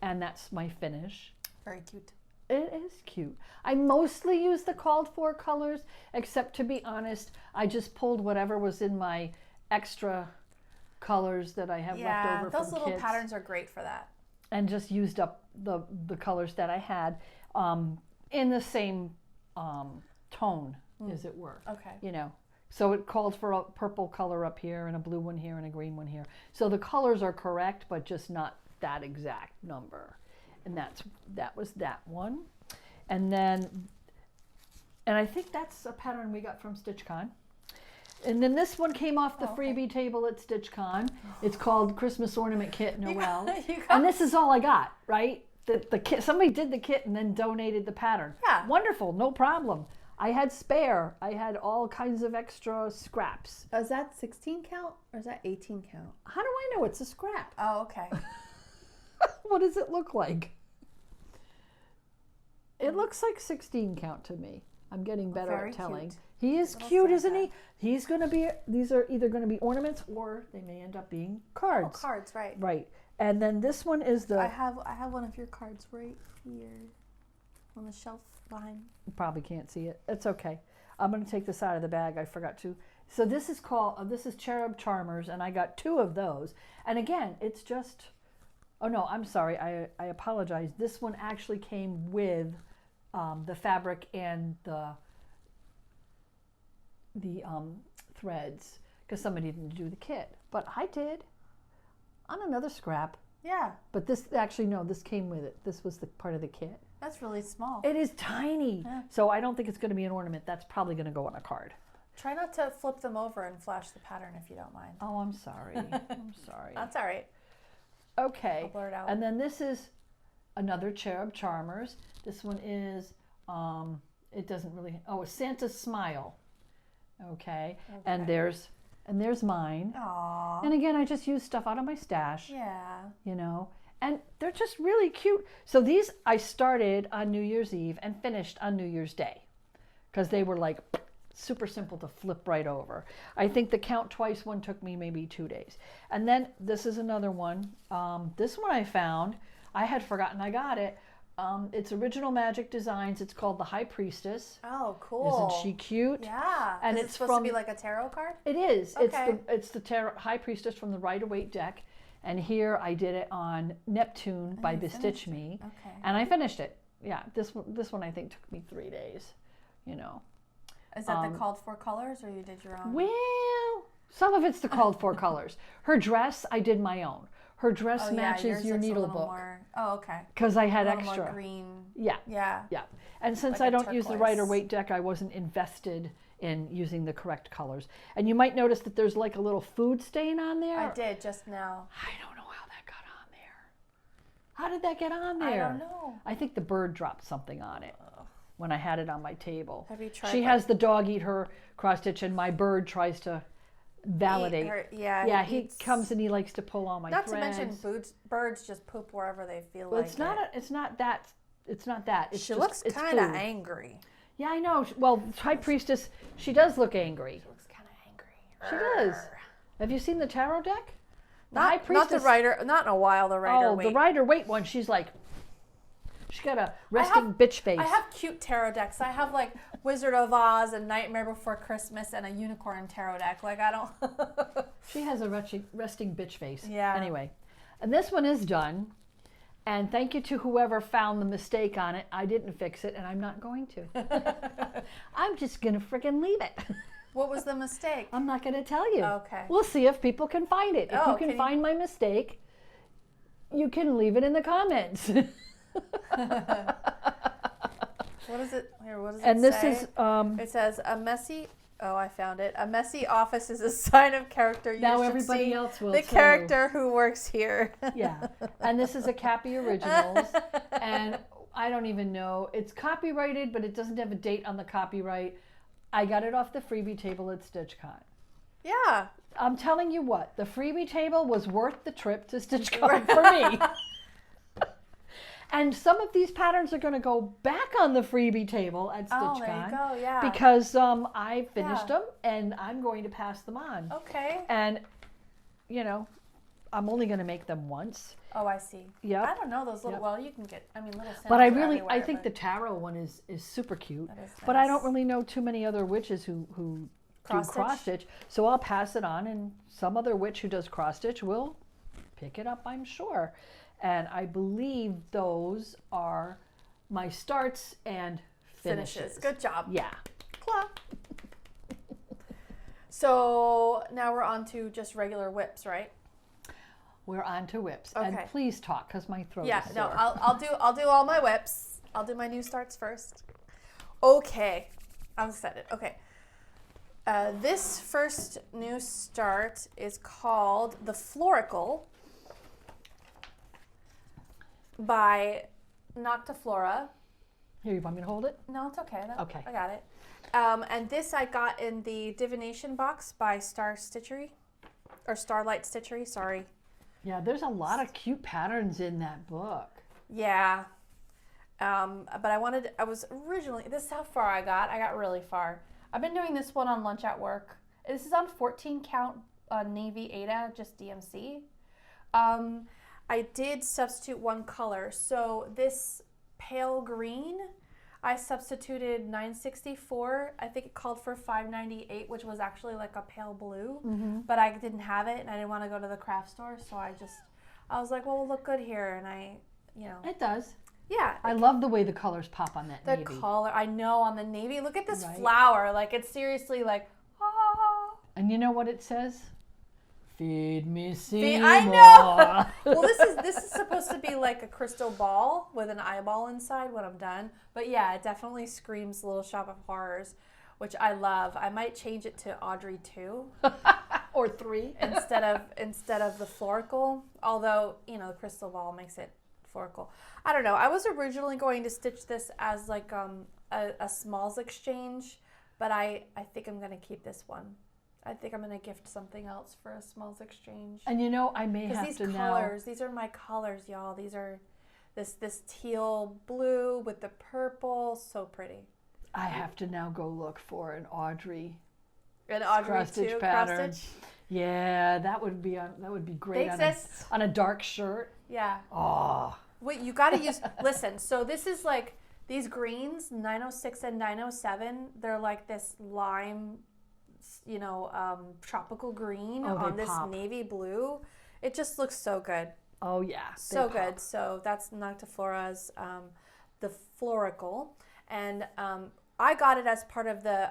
and that's my finish. Very cute. It is cute. I mostly use the called for colors, except to be honest, I just pulled whatever was in my extra colors that I have left over from kids. Those little patterns are great for that. And just used up the colors that I had in the same tone, as it were. Okay. You know, so it called for a purple color up here and a blue one here and a green one here. So the colors are correct, but just not that exact number. And that was that one. And then, and I think that's a pattern we got from StitchCon. And then this one came off the freebie table at StitchCon. It's called Christmas Ornament Kit Noel. And this is all I got, right? The kit, somebody did the kit and then donated the pattern. Yeah. Wonderful, no problem. I had spare. I had all kinds of extra scraps. Is that 16 count or is that 18 count? How do I know it's a scrap? Oh, okay. What does it look like? It looks like 16 count to me. I'm getting better at telling. Cute. He is cute, isn't he? He's going to be, these are either going to be ornaments or they may end up being cards. Oh, cards, right. Right. And then this one is the... I have one of your cards right here on the shelf behind. You probably can't see it. It's okay. I'm going to take this out of the bag. I forgot to. So this is called, this is Cherub Charmers, and I got 2 of those. And again, it's just, oh no, I'm sorry. I apologize. This one actually came with the fabric and the threads, because somebody didn't do the kit, but I did on another scrap. Yeah. But this, actually, no, this came with it. This was the part of the kit. That's really small. It is tiny. Yeah. So I don't think it's going to be an ornament. That's probably going to go on a card. Try not to flip them over and flash the pattern if you don't mind. Oh, I'm sorry. I'm sorry. That's all right. Okay. I'll blur it out. And then this is another Cherub Charmers. This one is, it doesn't really, oh, Santa's Smile. Okay. And there's mine. Aww. And again, I just use stuff out of my stash. Yeah. You know, and they're just really cute. So these I started on New Year's Eve and finished on New Year's Day, because they were like super simple to flip right over. I think the Count Twice one took me maybe 2 days. And then this is another one. This one I found, I had forgotten I got it. It's original Magick Designs. It's called the High Priestess. Oh, cool. Isn't she cute? Yeah. And it's supposed to be like a tarot card? It is. Okay. It's the tarot, High Priestess from the Rider-Waite deck. And here I did it on Neptune by Bestitch Me. Okay. And I finished it. Yeah. This one I think took me 3 days. You know. Is that the called for colors, or you did your own? Well, some of it's the called for colors. Her dress, I did my own. Her dress matches your needle book. Oh, okay. Because I had extra. More green. Yeah. Yeah. Yeah. And since like I don't use the Rider-Waite deck, I wasn't invested in using the correct colors. And you might notice that there's like a little food stain on there. I did just now. I don't know how that got on there. How did that get on there? I don't know. I think the bird dropped something on it when I had it on my table. Have you tried? She has the dog eat her cross stitch, and my bird tries to validate. Yeah, he comes and he likes to pull all my threads. Not to mention birds just poop wherever they feel well, like it's not that. It's she looks kind of angry. Yeah, I know. Well, High Priestess, she does look angry. She looks kind of angry. She does. Have you seen the tarot deck? Not the Rider. Not in a while. The Rider-Waite. Oh, the Rider-Waite one. She's like. She's got a resting bitch face. I have cute tarot decks. I have like Wizard of Oz and Nightmare Before Christmas and a unicorn tarot deck. Like I don't. She has a resting bitch face. Yeah. Anyway, and this one is done, And thank you to whoever found the mistake on it. I didn't fix it, and I'm not going to. I'm just going to freaking leave it. What was the mistake? I'm not going to tell you. Okay. We'll see if people can find it. If you can find my mistake, you can leave it in the comments. What is it? Here, what does and it this say? is It says a messy. Oh, I found it. A messy office is a sign of character. You now should everybody see else will the too. character who works here. Yeah, and this is a Cappy Originals, and I don't even know. It's copyrighted, but it doesn't have a date on the copyright. I got it off the freebie table at StitchCon. Yeah. I'm telling you what, the freebie table was worth the trip to StitchCon for me. And some of these patterns are going to go back on the freebie table at StitchCon. Oh, there you go, yeah. Because I finished them and I'm going to pass them on. Okay. And, you know, I'm only going to make them once. Oh, I see. Yep. I don't know those little. Well, you can get. I mean, little. But I think the tarot one is super cute. That is But I nice. don't really know too many other witches who do cross stitch. So I'll pass it on, and some other witch who does cross stitch will pick it up, I'm sure. And I believe those are my starts and finishes. Good job. Yeah. Clap. So now we're on to just regular whips, right? We're on to whips. Okay. And please talk, because my throat Yeah. is No, sore. I'll do all my whips. I'll do my new starts first. Okay. I'm excited. Okay. This first new start is called The Florical by Noctiflora. Here, you want me to hold it? No, it's okay. Okay. I got it. And this I got in the Divination box by Starlight Stitchery, sorry. Yeah, there's a lot of cute patterns in that book. Yeah. But I was originally, this is how far I got. I got really far. I've been doing this one on lunch at work. This is on 14 count Navy Ada, just DMC. I did substitute one color. So this pale green, I substituted 964. I think it called for 598, which was actually like a pale blue, but I didn't have it and I didn't want to go to the craft store. So I was like, well, we'll look good here. And It does. yeah. I love the way the colors pop on that navy. The color, I know, on the navy. Look at this Right. flower. Like, it's seriously like, ah. And you know what it says? Feed me Seymour. I know. Well, this is supposed to be like a crystal ball with an eyeball inside when I'm done. But yeah, it definitely screams Little Shop of Horrors, which I love. I might change it to Audrey 2 or 3 instead of the Florical. Although, the crystal ball makes it Florical. I don't know. I was originally going to stitch this as like a smalls exchange, but I think I'm going to keep this one. I think I'm going to gift something else for a smalls exchange. And I may have these to colors, these are my colors, y'all. These are this teal blue with the purple, so pretty. I have to now go look for an Audrey. An Audrey cross-stitch too, pattern. cross-stitch. Yeah, that would be great on a dark shirt. Yeah. Oh. Wait, you got to use. Listen, so this is like these greens, 906 and 907. They're like this lime, tropical green on this pop. navy blue. It just looks so good. Oh yeah, So good. So that's Noctiflora's the Florical, and I got it as part of the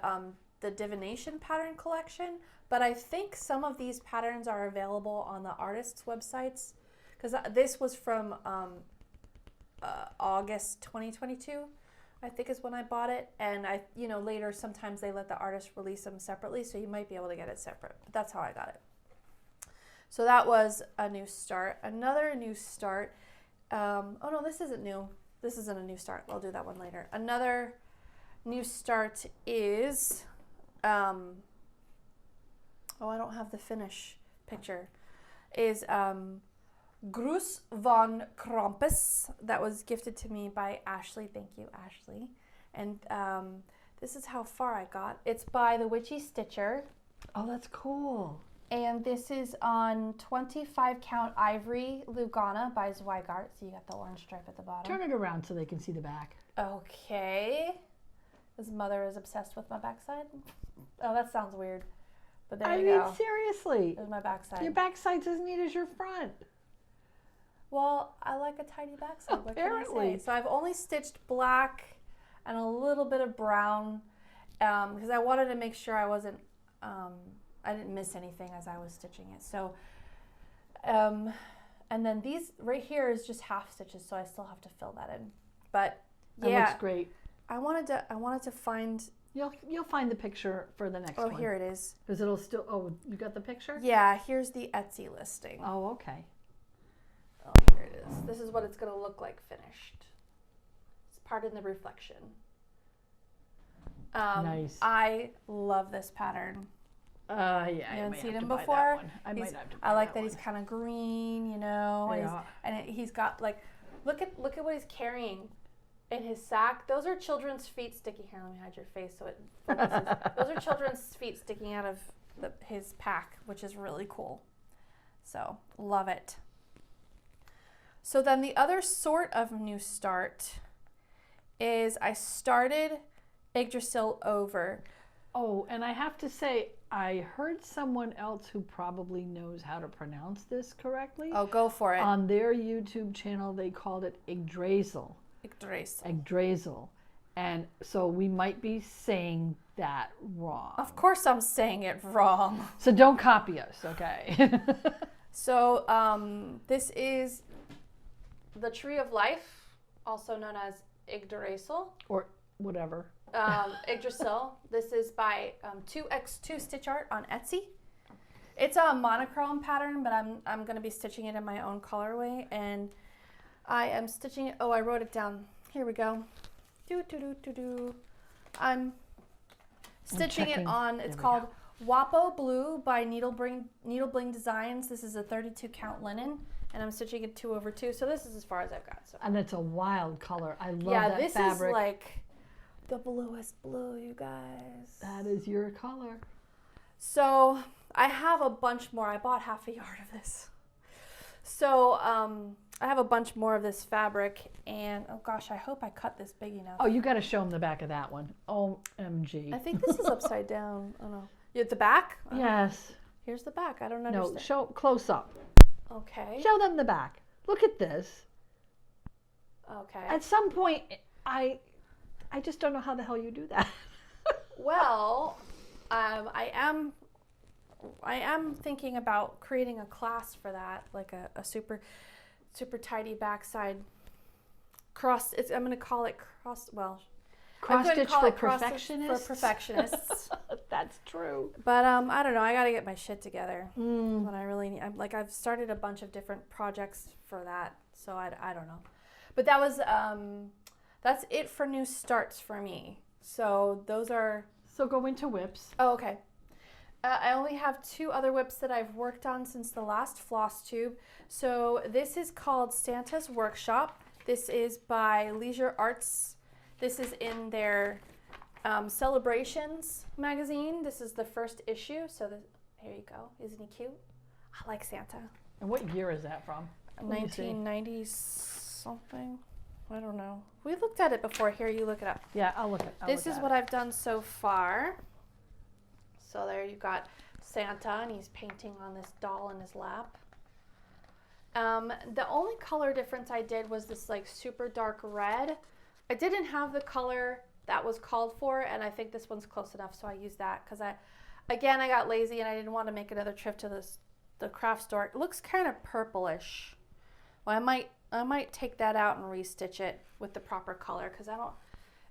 Divination pattern collection. But I think some of these patterns are available on the artists' websites, because this was from August 2022, I think is when I bought it. And later sometimes they let the artist release them separately, so you might be able to get it separate. But that's how I got it. So that was a new start. Another new start. Oh no, this isn't new. This isn't a new start. I'll do that one later. Another new start is, I don't have the finish picture, is Gruß von Krampus. That was gifted to me by Ashley. Thank you, Ashley. And this is how far I got. It's by the Witchy Stitcher. Oh, that's cool. And this is on 25 count ivory Lugana by Zweigart. So you got the orange stripe at the bottom. Turn it around so they can see the back. Okay. His mother is obsessed with my backside. Oh, that sounds weird. But there I you mean, go. seriously. There's my backside. Your backside's as neat as your front. Well, I like a tidy backside. What can I Apparently. say? So I've only stitched black and a little bit of brown because I wanted to make sure I wasn't, I didn't miss anything as I was stitching it. So, and then these right here is just half stitches, so I still have to fill that in. But That yeah, looks great. I wanted to find. You'll find the picture for the next one. Oh, here it is. Because it'll still. Oh, you got the picture? Yeah, here's the Etsy listing. Oh, okay. Oh, here it is. This is what it's going to look like finished. It's part in the reflection. Nice. I love this pattern. Yeah, You I haven't might seen have him to buy before? that one. I might have to buy I like that one. he's kind of green, you know, Yeah. and he's got like, look at what he's carrying in his sack. Those are children's feet sticking. Here, let me hide your face so it focuses. Those are children's feet sticking out of his pack, which is really cool. So love it. So then the other sort of new start is I started Yggdrasil over. Oh, and I have to say, I heard someone else who probably knows how to pronounce this correctly. Oh, go for it. On their YouTube channel, they called it Yggdrasil. Yggdrasil. And so we might be saying that wrong. Of course I'm saying it wrong. So don't copy us, okay? So this is the Tree of Life, also known as Yggdrasil. Or whatever. Yggdrasil. This is by 2x2 Stitch Art on Etsy. It's a monochrome pattern, but I'm going to be stitching it in my own colorway, and I am stitching it. Oh, I wrote it down. Here we go. I'm stitching it on. It's called Wapo Blue by Needle Bling Designs. This is a 32 count linen, and I'm stitching it 2/2. So this is as far as I've got. So. And it's a wild color. I love Yeah, that this fabric. is like the bluest blue, you guys. That is your color. So I have a bunch more. I bought half a yard of this. So I have a bunch more of this fabric, and oh gosh, I hope I cut this big enough. Oh, you got to show them the back of that one. OMG. I think this is upside down. Oh no. You at the back? Yes. Here's the back. I don't understand. No, show close up. Okay. Show them the back. Look at this. Okay. At some point, I just don't know how the hell you do that. Well, I am thinking about creating a class for that, like a super tidy backside cross. I'm going to call it cross. Well, Cross stitch for perfectionists. For perfectionists. That's true. But I don't know. I got to get my shit together. But I really need. I've started a bunch of different projects for that, so I don't know. But that was that's it for new starts for me. So those are. So go into WIPs. Oh, okay. I only have 2 other WIPs that I've worked on since the last Flosstube. So this is called Santa's Workshop. This is by Leisure Arts. This is in their Celebrations magazine. This is the first issue. So here you go. Isn't he cute? I like Santa. And what year is that from? 1990 something. I don't know. We looked at it before. Here, you look it up. Yeah, I'll look at it. This is what I've done so far. So there you've got Santa, and he's painting on this doll in his lap. The only color difference I did was this like super dark red. I didn't have the color that was called for, and I think this one's close enough, so I used that because I got lazy and I didn't want to make another trip to the craft store. It looks kind of purplish. Well, I might take that out and restitch it with the proper color because it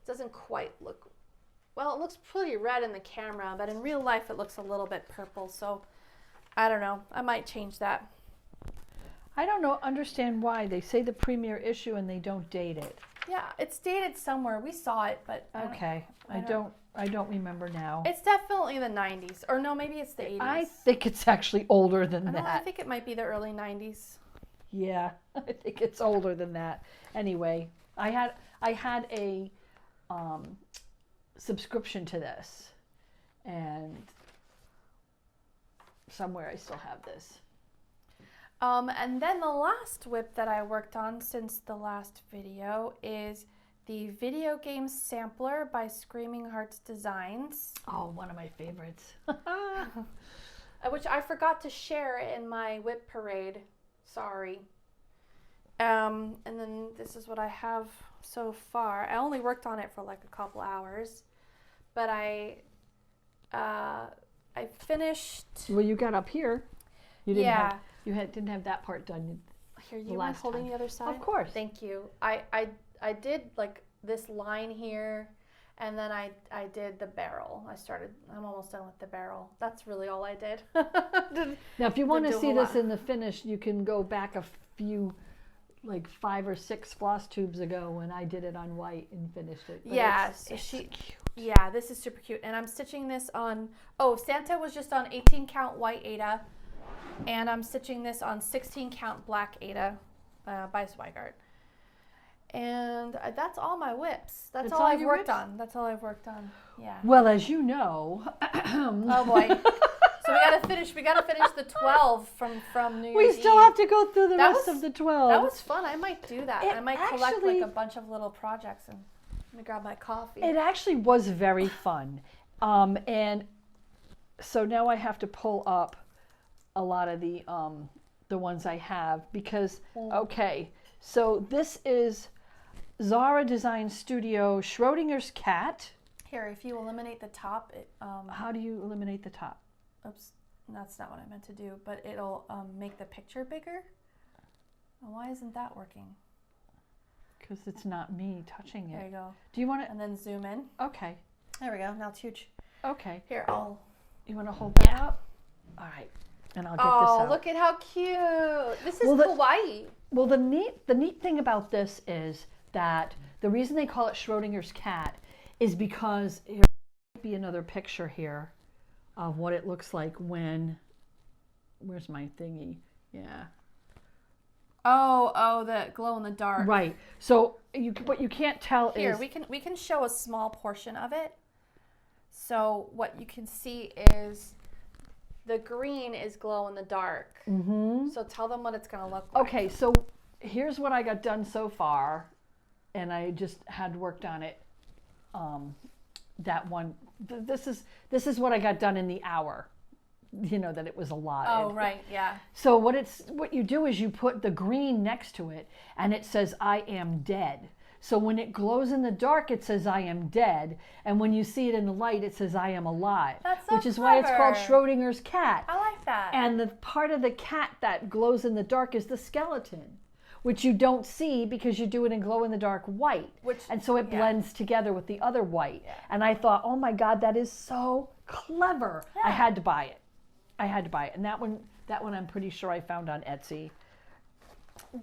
doesn't quite look. Well, it looks pretty red in the camera, but in real life it looks a little bit purple. So I don't know. I might change that. I don't understand why they say the premiere issue and they don't date it. Yeah, it's dated somewhere. We saw it, but Okay, I don't remember now. It's definitely the 90s, or no, maybe it's the 80s. I think it's actually older than I that. think it might be the early 90s. Yeah, I think it's older than that. Anyway, I had a subscription to this, and somewhere I still have this. And then the last WIP that I worked on since the last video is the video game sampler by Screaming Hearts Designs. Oh, one of my favorites. Which I forgot to share in my WIP parade. Sorry. And then this is what I have so far. I only worked on it for like a couple hours, but I finished. Well, you got up here. You didn't Yeah. have, didn't have that part done. Here, you mind holding the other side? Of course. Thank you. I did like this line here, and then I did the barrel. I'm almost done with the barrel. That's really all I did. Now, if you want to see this in the finish, you can go back a few, like 5 or 6 floss tubes ago when I did it on white and finished it. But yeah, it's cute. Yeah, this is super cute. And I'm stitching this on, Santa was just on 18 count white Aida, and I'm stitching this on 16 count black Aida by Zweigart. And that's all my WIPs. That's all I've worked on. That's all I've worked on. Yeah. Well, as you know, oh boy. So we gotta finish the 12 from New Year's we still Eve. have to go through the rest of the 12. That was fun. I might do that. I might collect actually, like a bunch of little projects, and let me grab my coffee. It actually was very fun. And so now I have to pull up a lot of the ones I have because, okay, so this is Zara Design Studio Schrodinger's Cat. Here, if you eliminate the top, how do you eliminate the top? Oops, that's not what I meant to do, but it'll make the picture bigger. Why isn't that working? Because it's not me touching it. There you go. Do you want to? And then zoom in. Okay. There we go. Now it's huge. Okay. Here, You want to hold that up? All right. And I'll get this out. Oh, look at how cute. This is Hawaii. Well, the neat thing about this is that the reason they call it Schrodinger's cat is because there might be another picture here of what it looks like when, where's my thingy? Yeah. Oh, the glow in the dark. Right. So what you can't tell here, is we can show a small portion of it. So what you can see is the green is glow in the dark. Mm-hmm. So tell them what it's going to look like. Okay, so here's what I got done so far, and I just had worked on it. That one. This is what I got done in the hour. You know that it was allotted. Oh, right, yeah. So what you do is you put the green next to it, and it says "I am dead." So when it glows in the dark, it says "I am dead," and when you see it in the light, it says "I am alive." That's so which is why it's called Schrodinger's cat. I like that. And the part of the cat that glows in the dark is the skeleton, which you don't see because you do it in glow-in-the-dark white. And so it blends together with the other white. Yeah. And I thought, oh my God, that is so clever. Yeah. I had to buy it. And that one I'm pretty sure I found on Etsy.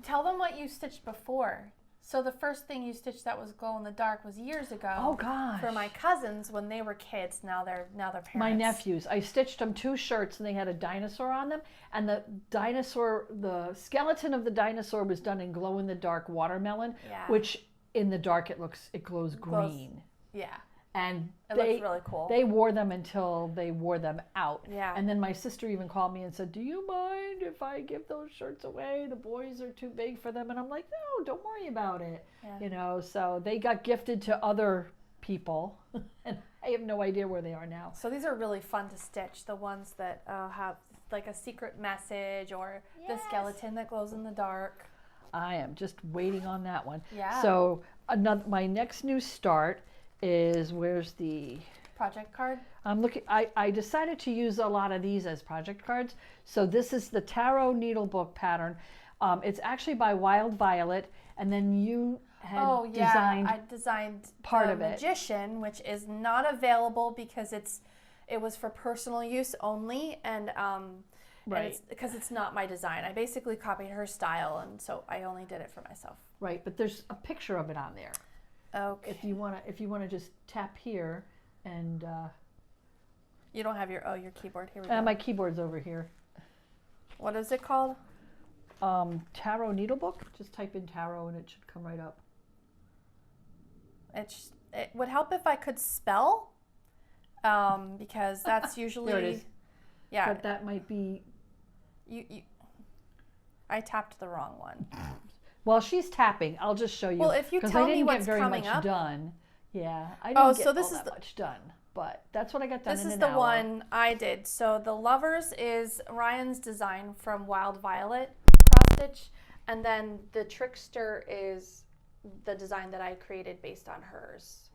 Tell them what you stitched before. So the first thing you stitched that was glow-in-the-dark was years ago. Oh gosh. For my cousins when they were kids. Now they're parents. My nephews. I stitched them 2 shirts and they had a dinosaur on them. And the skeleton of the dinosaur was done in glow-in-the-dark watermelon, which in the dark it glows green. Yeah. And it looks really cool. They wore them until they wore them out. Yeah. And then my sister even called me and said, "Do you mind if I give those shirts away? The boys are too big for them." And I'm like, "No, don't worry about it." Yeah. You know, so they got gifted to other people, and I have no idea where they are now. So these are really fun to stitch. The ones that have like a secret message or the skeleton that glows in the dark. I am just waiting on that one. Yeah. So my next new start is, where's the project card? I'm looking. I decided to use a lot of these as project cards. So this is the Tarot Needlebook pattern. It's actually by Wild Violet, and then you had I designed part of Magician, which is not available because it was for personal use only, and right, because it's not my design. I basically copied her style, and so I only did it for myself. Right, but there's a picture of it on there. Okay. If you wanna just tap here, and you don't have your keyboard. Here we go. My keyboard's over here. What is it called? Tarot Needlebook. Just type in tarot and it should come right up. It would help if I could spell, because that's usually. There it is. Yeah. But that might be. I tapped the wrong one. While she's tapping, I'll just show you. Well, if you tell me what's coming up. Done. Yeah, I didn't get all that much done, but that's what I got done in an hour. This is the one I did. So the Lovers is Ryan's design from Wild Violet cross stitch. And then the Trickster is the design that I created based on hers.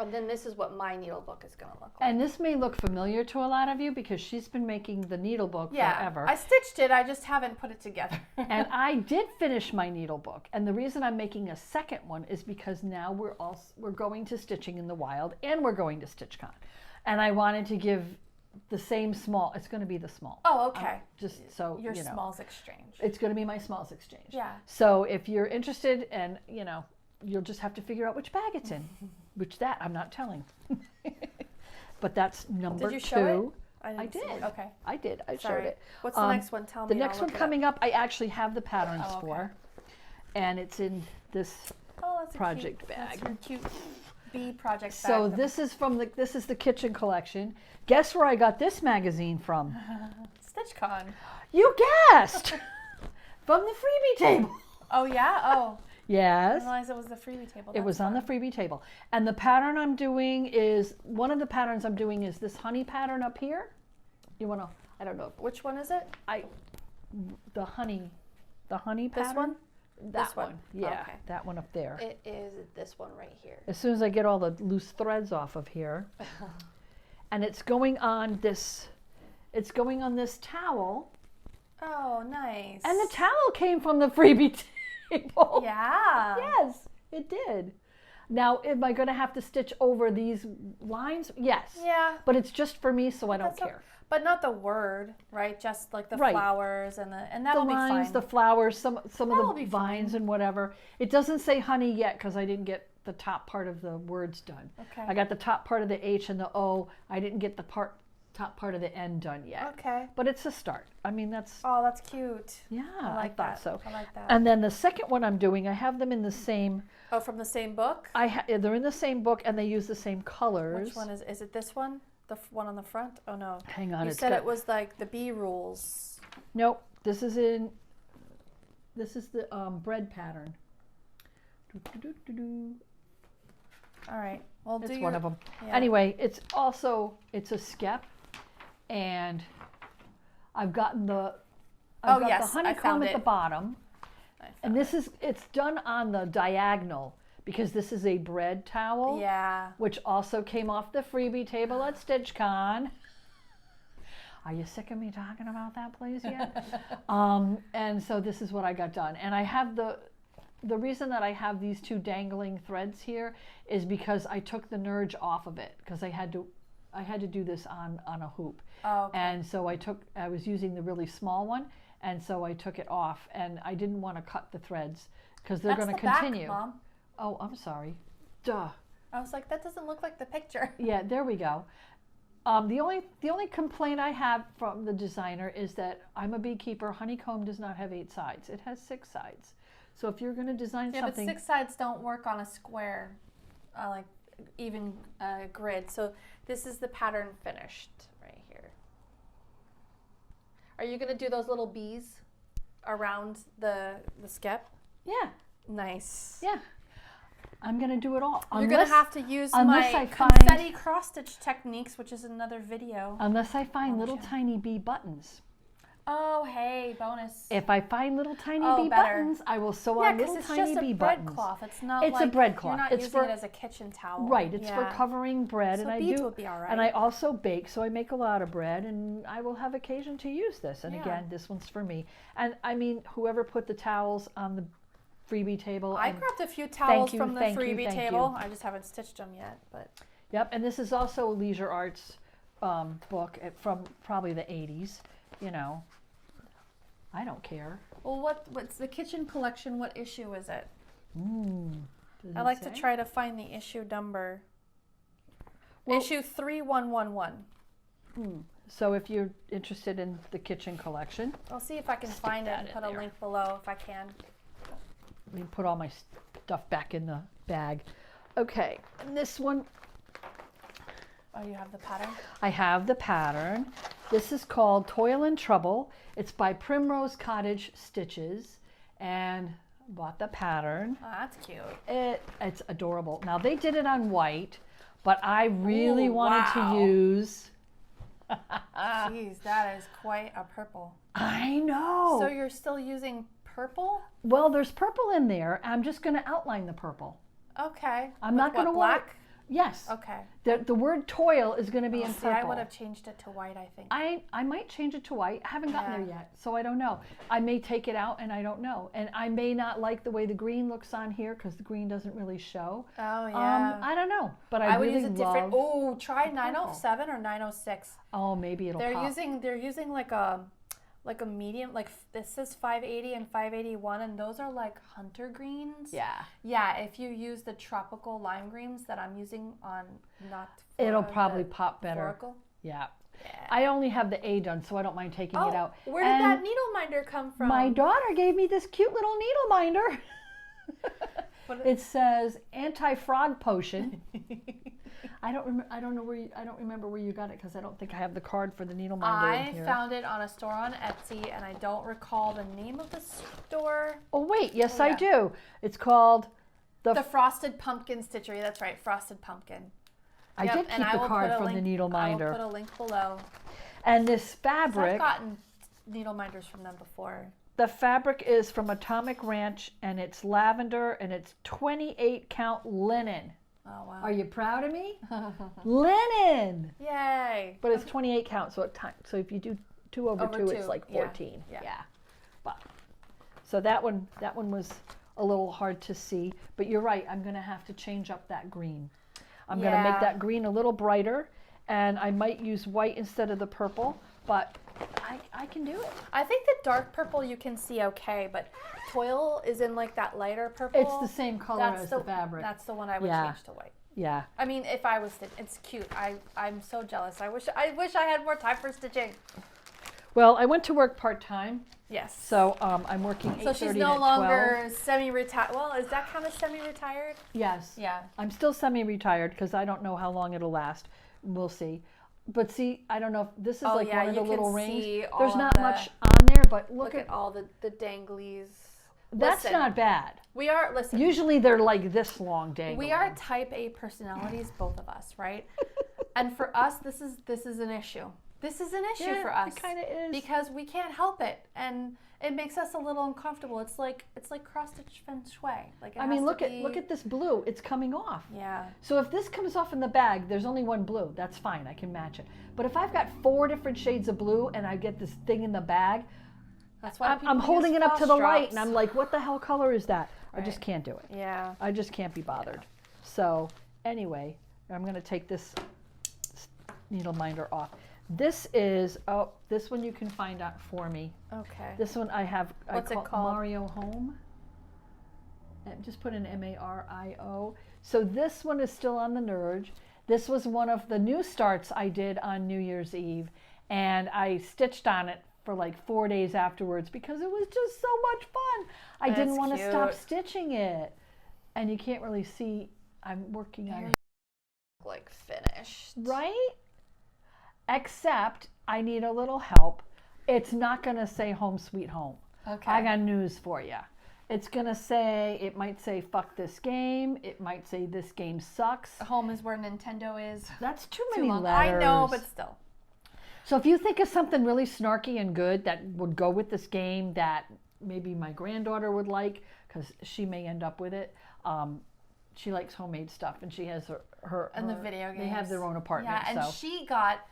And then this is what my needle book is going to look like. And this may look familiar to a lot of you because she's been making the needle book forever. I stitched it, I just haven't put it together. And I did finish my needle book. And the reason I'm making a second one is because now we're going to Stitching in the Wild and we're going to StitchCon. And I wanted to give the same small, it's going to be the small. Oh, okay. Just so your you know. smalls exchange. It's going to be my smalls exchange. Yeah. So if you're interested, and you'll just have to figure out which bag it's in. Which that I'm not telling. But that's number 2. Did you show it? I did. Okay. I did. I Sorry. showed it. What's the next one? Tell me. The next one coming up, I actually have the patterns Oh, okay. for. And it's in this that's project a cute, bag. That's your cute bee project bag. So this is this is the kitchen collection. Guess where I got this magazine from? StitchCon. You guessed! From the freebie table. Oh yeah? Oh. I Yes. didn't realize it was the freebie table. It was on the freebie table. And the pattern I'm doing is, one of the patterns I'm doing is this honey pattern up here. You want to, I don't know. Which one is it? The honey pattern. This one? That This one? Yeah, Okay. that one up there. It is this one right here. As soon as I get all the loose threads off of here. And it's going on this towel. Oh, nice. And the towel came from the freebie table. Yeah. Yes, it did. Now, am I going to have to stitch over these lines? Yes. Yeah. But it's just for me, so I don't That's care. But not the word, right? Just like the Right. flowers and The that'll be lines, fine. the flowers, some That'll of the be vines fine. and whatever. It doesn't say honey yet because I didn't get the top part of the words done. Okay. I got the top part of the H and the O. I didn't get the top part of the N done yet. Okay. But it's a start. I mean, that's, Oh, that's cute. yeah, I like thought that. so. I like that. And then the second one I'm doing, I have them in the same, Oh, from the same book? they're in the same book and they use the same colors. Which one is it this one? The one on the front? Oh no. Hang on, You it's said got- it was like the bee rules. Nope, this is the bread pattern. Doo-doo-doo-doo-doo. All right. Well, It's do one of them. Yeah. Anyway, it's a skep, and I've gotten the Oh, got yes, the I honeycomb found at the it. bottom, I and found it's done on the diagonal because this is a bread towel, Yeah. which also came off the freebie table at StitchCon. Are you sick of me talking about that place yet? And so this is what I got done, and I have the reason that I have these 2 dangling threads here is because I took the nurge off of it because I had to do this on a hoop. Oh, okay. And so I was using the really small one, and so I took it off, and I didn't want to cut the threads because they're That's going to the continue. Back, Mom. Oh, I'm sorry. Duh. I was like, that doesn't look like the picture. Yeah, there we go. The only complaint I have from the designer is that I'm a beekeeper. Honeycomb does not have 8 sides. It has 6 sides. So if you're going to design Yeah, something, but 6 sides don't work on a square, like even grid. So this is the pattern finished right here. Are you going to do those little bees around the skep? yeah, Nice. yeah, I'm going to do it all. You're going to have to use unless my I find- confetti cross stitch techniques, which is another video. Unless I find the little channel. tiny bee buttons. Oh, hey, bonus. If I find little tiny Oh, bee better. buttons, I will sew Yeah, on because little it's tiny just bee a buttons. breadcloth. It's not It's a like breadcloth. You're not It's using for- it as a kitchen towel. Right, it's for Yeah. covering bread, So and I beads do. would be all right. And I also bake, so I make a lot of bread, and I will have occasion to use this. And Yeah. again, this one's for me. And I mean, whoever put the towels on the freebie table. I and- grabbed a few towels you, from the thank you, freebie thank table. you. I just haven't stitched them yet, but Yep, and this is also a Leisure Arts book from probably the 80s. You know, I don't care. well, what's the kitchen collection? What issue is it? Does I it like to say? try to find the issue number. Well- Issue 3111. So if you're interested in the kitchen collection, I'll see if I can find it that and in put a there. link below if I can. let me put all my stuff back in the bag. Okay, and this one, Oh, you have the pattern? I have the pattern. This is called Toil and Trouble. It's by Primrose Cottage Stitches, and bought the pattern. Oh, that's cute. It's adorable. Now they did it on white, but I really Ooh, wanted wow. to use. Jeez, that is quite a purple. I know. So you're still using purple? Well, there's purple in there. I'm just going to outline the purple. Okay. I'm not going to black. Yes. Okay. The word toil is going to be in purple. I would have changed it to white, I think. I might change it to white. I haven't gotten there yet, so I don't know. I may take it out and I don't know. And I may not like the way the green looks on here because the green doesn't really show. Oh, yeah. I don't know, but I would really use a different. love Try 907 or 906. Oh, maybe it'll pop. They're using like a medium, like this is 580 and 581, and those are like hunter greens. Yeah. Yeah, if you use the tropical lime greens that I'm using on it'll probably pop better. Floracle. Yeah. I only have the A done, so I don't mind taking it out. Where did that needle minder come from? My daughter gave me this cute little needle minder. It says anti-frog potion. I don't remember where you got it because I don't think I have the card for the needle minder in here. I found it on a store on Etsy, and I don't recall the name of the store. Oh wait, yes I do. It's called the Frosted Pumpkin Stitchery. That's right, Frosted Pumpkin. I did keep the card from the needle minder. I will put a link below. And this fabric. I've gotten needle minders from them before. The fabric is from Atomic Ranch, and it's lavender, and it's 28 count linen. Oh, wow. Are you proud of me? Linen! Yay! But it's 28 count, so if you do 2 over 2, it's like 14. Yeah. But, so that one was a little hard to see. But you're right, I'm going to have to change up that green. I'm going to make that green a little brighter, and I might use white instead of the purple, but I can do it. I think the dark purple you can see okay, but toil is in like that lighter purple. It's the same color as the fabric. That's the one I would change to white. Yeah. I mean, if I was stitching, it's cute. I'm so jealous. I wish I had more time for stitching. Well, I went to work part-time. Yes. So I'm working 8:30 to 12. So she's no longer semi-retired. Well, is that kind of semi-retired? Yes. Yeah. I'm still semi-retired because I don't know how long it'll last. We'll see. But see, I don't know if this is like one of the little rings. There's not much on there, but look at all the danglies. That's not bad. We are, listen. Usually they're like this long dangling. We are type A personalities, both of us, right? And for us, this is an issue. This is an issue for us. It kind of is. Because we can't help it. And it makes us a little uncomfortable. It's like cross-stitch feng shui. Like I mean, look at this blue. It's coming off. Yeah. So if this comes off in the bag, there's only one blue. That's fine. I can match it. But if I've got 4 different shades of blue and I get this thing in the bag, that's why I'm holding it up to the light and I'm like, what the hell color is that? Right. I just can't do it. Yeah. I just can't be bothered. Yeah. So anyway, I'm going to take this needle minder off. This is, this one you can find out for me. Okay. This one I have, What's it called? Mario Home. And just put in Mario. So this one is still on the Nerge. This was one of the new starts I did on New Year's Eve. And I stitched on it for like 4 days afterwards because it was just so much fun. I didn't want to stop stitching it. And you can't really see, I'm working on it. Like finished. Right? Except I need a little help. It's not going to say home sweet home. Okay. I got news for you. It's going to say, it might say fuck this game. It might say this game sucks. Home is where Nintendo is. That's too many letters. I know, but still. So if you think of something really snarky and good that would go with this game that maybe my granddaughter would like, because she may end up with it. She likes homemade stuff, and she has her and the video games. They have their own apartment. Yeah, and she got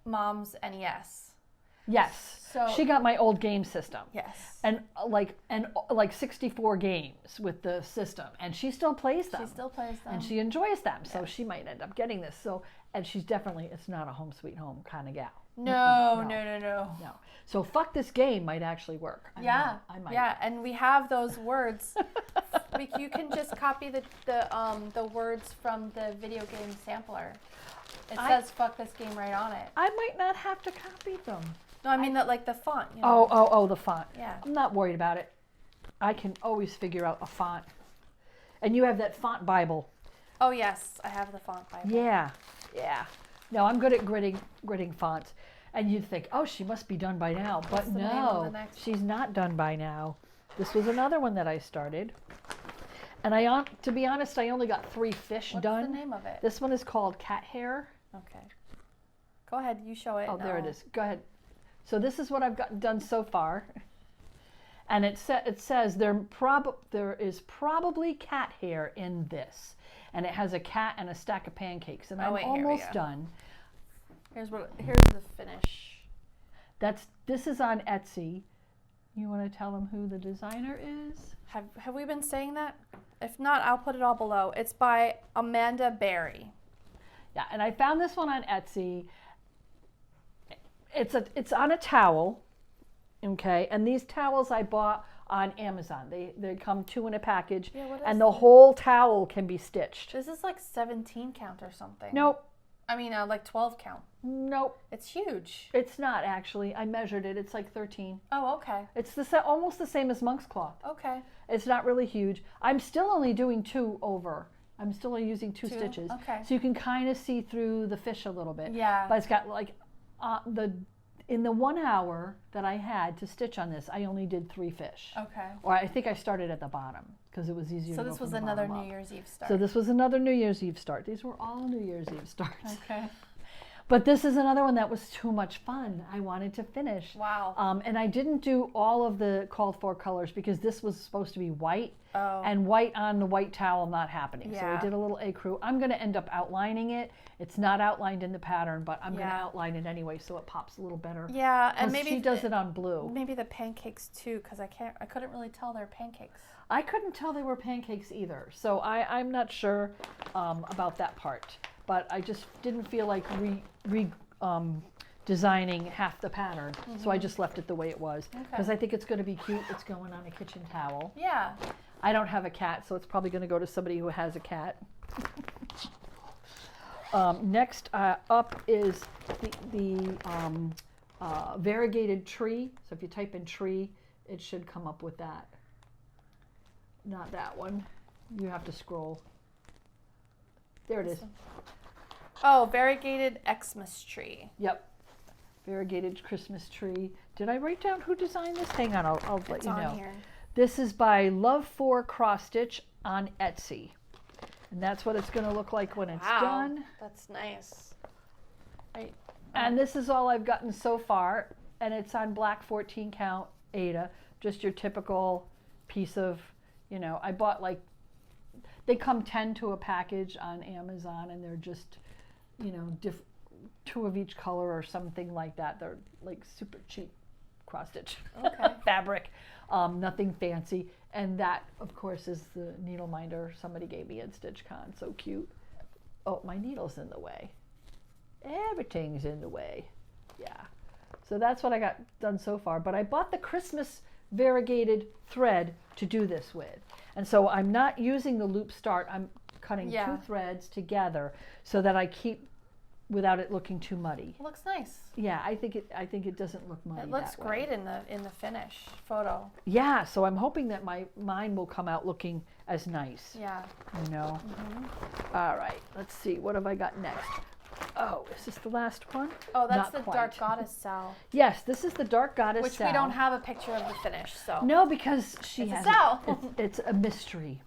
Mom's NES. Yes. So she got my old game system. Yes. And like 64 games with the system, and she still plays them. She still plays them. And she enjoys them, so she might end up getting this. So, and she's definitely, it's not a home sweet home kind of gal. No. So fuck this game might actually work. I might. Yeah, and we have those words. You can just copy the words from the video game sampler. It says "fuck this game" right on it. I might not have to copy them. No, I mean that like the font. You know? Oh, the font. Yeah. I'm not worried about it. I can always figure out a font. And you have that font Bible. Oh yes, I have the font Bible. Yeah. No, I'm good at gritting fonts. And you'd think, oh, she must be done by now. But no, she's not done by now. This was another one that I started. And to be honest, I only got 3 fish done. What's the name of it? This one is called Cat Hair. Okay. Go ahead, you show it. Oh, there it is. Go ahead. So this is what I've gotten done so far. And it says there is probably cat hair in this. And it has a cat and a stack of pancakes. And I'm almost done. Here's the finish. This is on Etsy. You want to tell them who the designer is? Have we been saying that? If not, I'll put it all below. It's by Amanda Berry. Yeah, and I found this one on Etsy. It's on a towel, okay? And these towels I bought on Amazon. They come 2 in a package, and the whole towel can be stitched. This is like 17 count or something. Nope. I mean, like 12 count. Nope. It's huge. It's not actually. I measured it. It's like 13. Oh, okay. It's almost the same as monk's cloth. Okay. It's not really huge. I'm still only doing 2 over. I'm still only using 2 stitches. Okay. So you can kind of see through the fish a little bit. Yeah. But it's got like in the 1 hour that I had to stitch on this, I only did 3 fish. Okay. Or I think I started at the bottom because it was easier to go So this was from the another bottom New up. Year's Eve start. So this was another New Year's Eve start. These were all New Year's Eve starts. Okay. But this is another one that was too much fun. I wanted to finish. Wow. And I didn't do all of the called for colors because this was supposed to be white. Oh. And white on the white towel not happening. Yeah. So I did a little ecru. I'm going to end up outlining it. It's not outlined in the pattern, but I'm going to outline it anyway so it pops a little better. Yeah, and maybe she does it on blue. Maybe the pancakes too, because I couldn't really tell they're pancakes. I couldn't tell they were pancakes either. So I'm not sure about that part. But I just didn't feel like designing half the pattern. So I just left it the way it was. Because I think it's going to be cute. It's going on a kitchen towel. Yeah. I don't have a cat, so it's probably going to go to somebody who has a cat. Next up is the variegated tree. So if you type in tree, it should come up with that. Not that one. You have to scroll. There it is. Oh, variegated Xmas tree. Yep. Variegated Christmas tree. Did I write down who designed this? Hang on, I'll let you know. It's on here. This is by Love for Cross Stitch on Etsy. And that's what it's going to look like when it's done. That's nice. Right. And this is all I've gotten so far. And it's on black 14 count Aida. Just your typical piece of, I bought they come 10 to a package on Amazon, and they're just, 2 of each color or something like that. They're like super cheap cross stitch fabric, nothing fancy. And that, of course, is the needle minder somebody gave me at StitchCon. So cute. Oh, my needle's in the way. Everything's in the way. Yeah. So that's what I got done so far. But I bought the Christmas variegated thread to do this with. And so I'm not using the loop start. I'm cutting 2 threads together so that I keep without it looking too muddy. It looks nice. Yeah, I think it doesn't look muddy. It looks great in the finish photo. Yeah, so I'm hoping that mine will come out looking as nice. Yeah. All right, let's see. What have I got next? Oh, is this the last one? Oh, that's Not the quite. Dark Goddess cell. Yes, this is the Dark Goddess Which cell. we don't have a picture of the finish, so. No, because she It's a has cell. It's a mystery.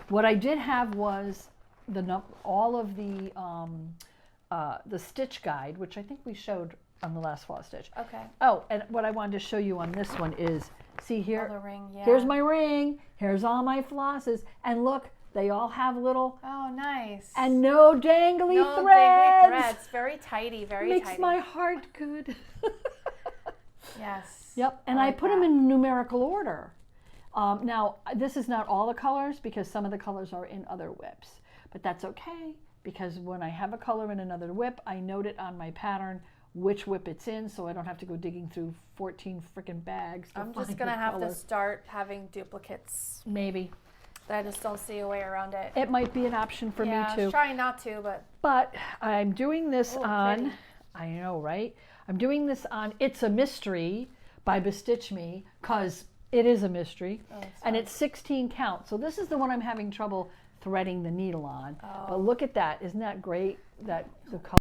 What I did have was all of the stitch guide, which I think we showed on the last Floss Stitch. Okay. Oh, and what I wanted to show you on this one is, see here, the ring, yeah. Here's my ring, here's all my flosses, and look, they all have little, oh, nice. and no dangly no threads. dangly threads. Very tidy, very Makes tidy. my heart good. Yes. Yep, and I put them in numerical order. Now, this is not all the colors because some of the colors are in other WIPs, but that's okay because when I have a color in another WIP, I note it on my pattern which WIP it's in, so I don't have to go digging through 14 freaking bags. I'm just gonna have to start having duplicates. Maybe. I just don't see a way around it. It might be an option for me too. I was trying not to, but. But I'm doing this on, pretty. I know, right? I'm doing this on It's a Mystery by Bestitch Me, because it is a mystery. And it's 16 count. So this is the one I'm having trouble threading the needle on. But look at that. Isn't that great? That the color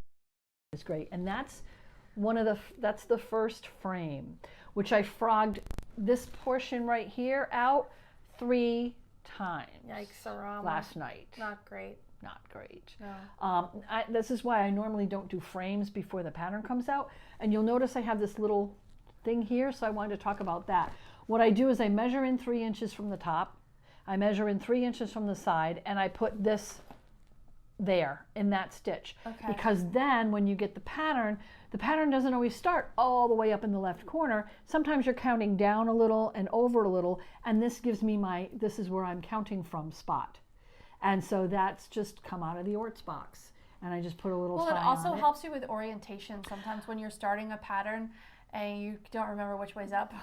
is great. And that's that's the first frame, which I frogged this portion right here out 3 times. Yikes-a-rama. Last night. Not great. Not great. No. This is why I normally don't do frames before the pattern comes out. And you'll notice I have this little thing here, so I wanted to talk about that. what I do is I measure in 3 inches from the top, I measure in 3 inches from the side, and I put this there in that stitch. Okay. Because then when you get the pattern doesn't always start all the way up in the left corner. Sometimes you're counting down a little and over a little, and this gives me this is where I'm counting from spot. And so that's just come out of the Orts box. And I just put a little tie on it. Well, it also helps you with orientation sometimes when you're starting a pattern and you don't remember which way's up.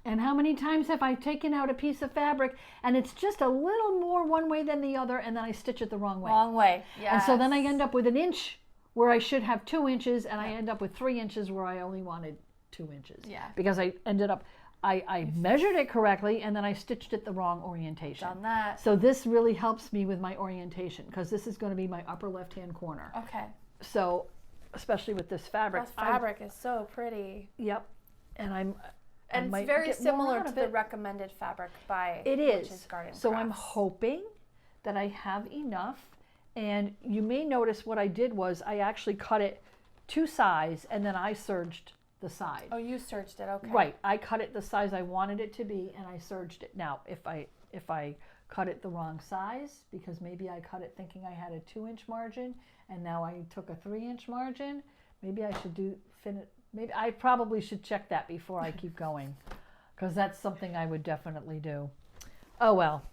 And how many times have I taken out a piece of fabric and it's just a little more one way than the other, and then I stitch it the wrong way. Wrong way, yeah. And so then I end up with 1 inch where I should have 2 inches, and I end up with 3 inches where I only wanted 2 inches. Yeah. Because I ended up, I measured it correctly, and then I stitched it the wrong orientation. Done that. So this really helps me with my orientation, because this is going to be my upper left-hand corner. Okay. So, especially with this fabric. This fabric is so pretty. Yep. And it's very similar to the recommended fabric by Witch's Garden So Crafts. I'm hoping that I have enough. And you may notice what I did was I actually cut it 2 size, and then I serged the side. Oh, you serged it, okay. Right. I cut it the size I wanted it to be, and I serged it. Now, if I cut it the wrong size, because maybe I cut it thinking I had a 2-inch margin, and now I took a 3-inch margin, maybe I should maybe I probably should check that before I keep going, because that's something I would definitely do. Oh well.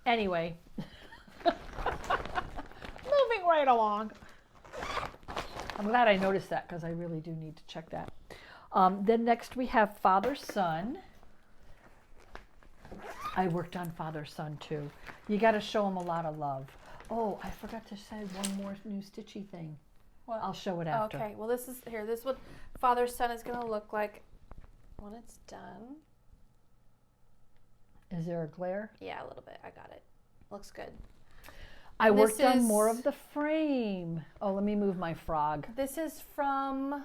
Anyway. Moving right along. I'm glad I noticed that, because I really do need to check that. Then next we have Father-Son. I worked on Father-Son too. You got to show them a lot of love. Oh, I forgot to say one more new stitchy thing. What? I'll show it after. Okay, well this is what Father-Son is going to look like when it's done. Is there a glare? Yeah, a little bit. I got it. Looks good. I worked on more of the frame. Oh, let me move my frog. This is from,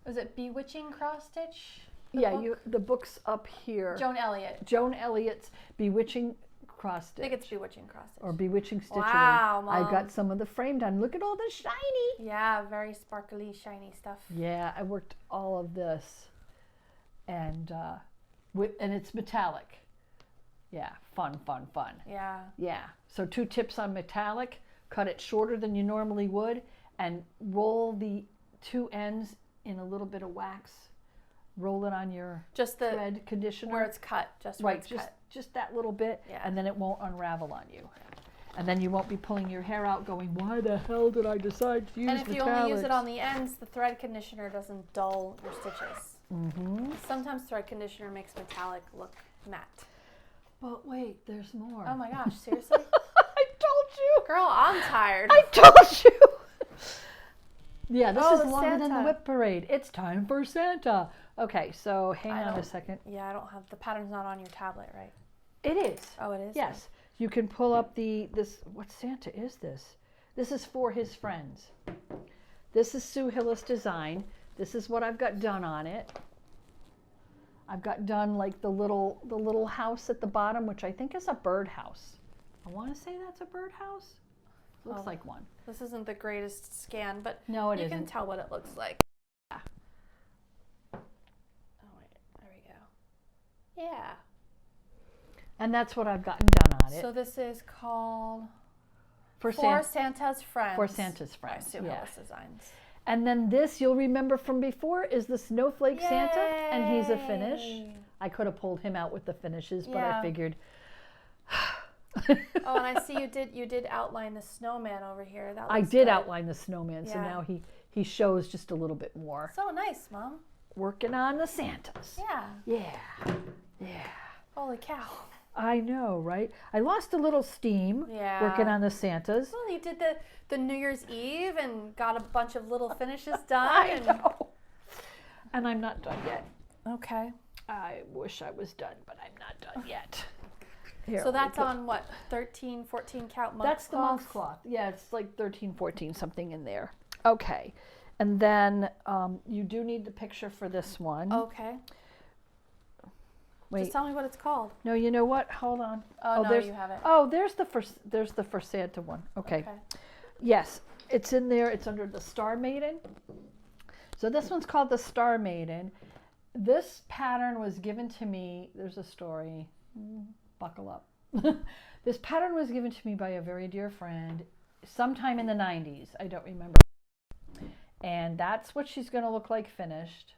was it Bewitching Cross Stitch? Yeah, the book's up here. Joan Elliott. Joan Elliott's Bewitching Cross Stitch. I think it's Bewitching Cross Stitch. Or Bewitching Stitchery. Wow, Mom. I got some of the frame done. Look at all the shiny. Yeah, very sparkly, shiny stuff. Yeah, I worked all of this, and it's metallic. Yeah, fun. Yeah. Yeah. So 2 tips on metallic. Cut it shorter than you normally would, and roll the 2 ends in a little bit of wax. Roll it on your thread conditioner. Where it's cut, just that little bit, yeah. And then it won't unravel on you. And then you won't be pulling your hair out going, why the hell did I decide to use metallics? And if you only use it on the ends, the thread conditioner doesn't dull your stitches. Mm-hmm. Sometimes thread conditioner makes metallic look matte. But wait, there's more. Oh my gosh, seriously? I told you. Girl, I'm tired. I told you. Yeah, this is longer than the Santa. WIP parade. It's time for Santa. Okay, so hang on a second. Yeah, I don't have, the pattern's not on your tablet, right? It is. Oh, it is? Yes. You can pull up what Santa is this? This is for his friends. This is Sue Hillis' design. This is what I've got done on it. I've got done like the little house at the bottom, which I think is a birdhouse. I want to say that's a birdhouse. Looks like one. This isn't the greatest scan, but no, you can tell what it looks like. Yeah. Oh wait, there we go. Yeah. And that's what I've gotten done on it. So this is called For Santa's Friends. For Santa's Friends. By Sue Hillis Designs. And then this, you'll remember from before, is the Snowflake Santa, and he's a finish. I could have pulled him out with the finishes, but I figured. Oh, and I see you did outline the snowman over here. That I looks did good. outline the snowman, so now he shows just a little bit more. So nice, Mom. Working on the Santas. Yeah. Yeah. Holy cow. I know, right? I lost a little steam working on the Santas. Well, you did the New Year's Eve and got a bunch of little finishes done. I know. And I'm not done yet. Okay. I wish I was done, but I'm not done yet. Here, so that's on what, 13, 14 count monk's That's the monk's cloth. Yeah, it's like 13, 14, something in there. Okay. And then you do need the picture for this one. Okay. Wait. Just tell me what it's called. No, you know what? Hold on. Oh, no, you have it. Oh, there's the for Santa one. Okay. Yes, it's in there. It's under the Star Maiden. So this one's called the Star Maiden. This pattern was given to me, there's a story, buckle up. This pattern was given to me by a very dear friend sometime in the 90s. I don't remember. And that's what she's going to look like finished.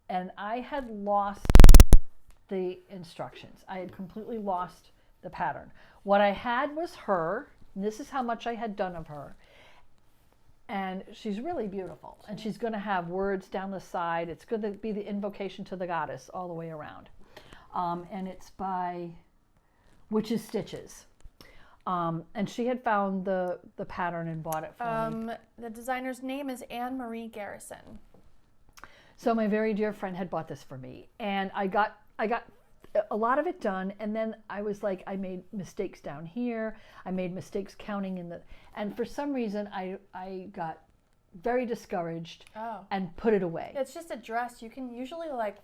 And I had lost the instructions. I had completely lost the pattern. What I had was her, and this is how much I had done of her. And she's really beautiful. And she's going to have words down the side. It's going to be the invocation to the goddess all the way around. And it's by Witch's Stitches. And she had found the pattern and bought it for me. The designer's name is Anne Marie Garrison. So my very dear friend had bought this for me, and I got a lot of it done, and then I was like, I made mistakes down here. I made mistakes counting and for some reason I got very discouraged and put it away. It's just a dress. You can usually like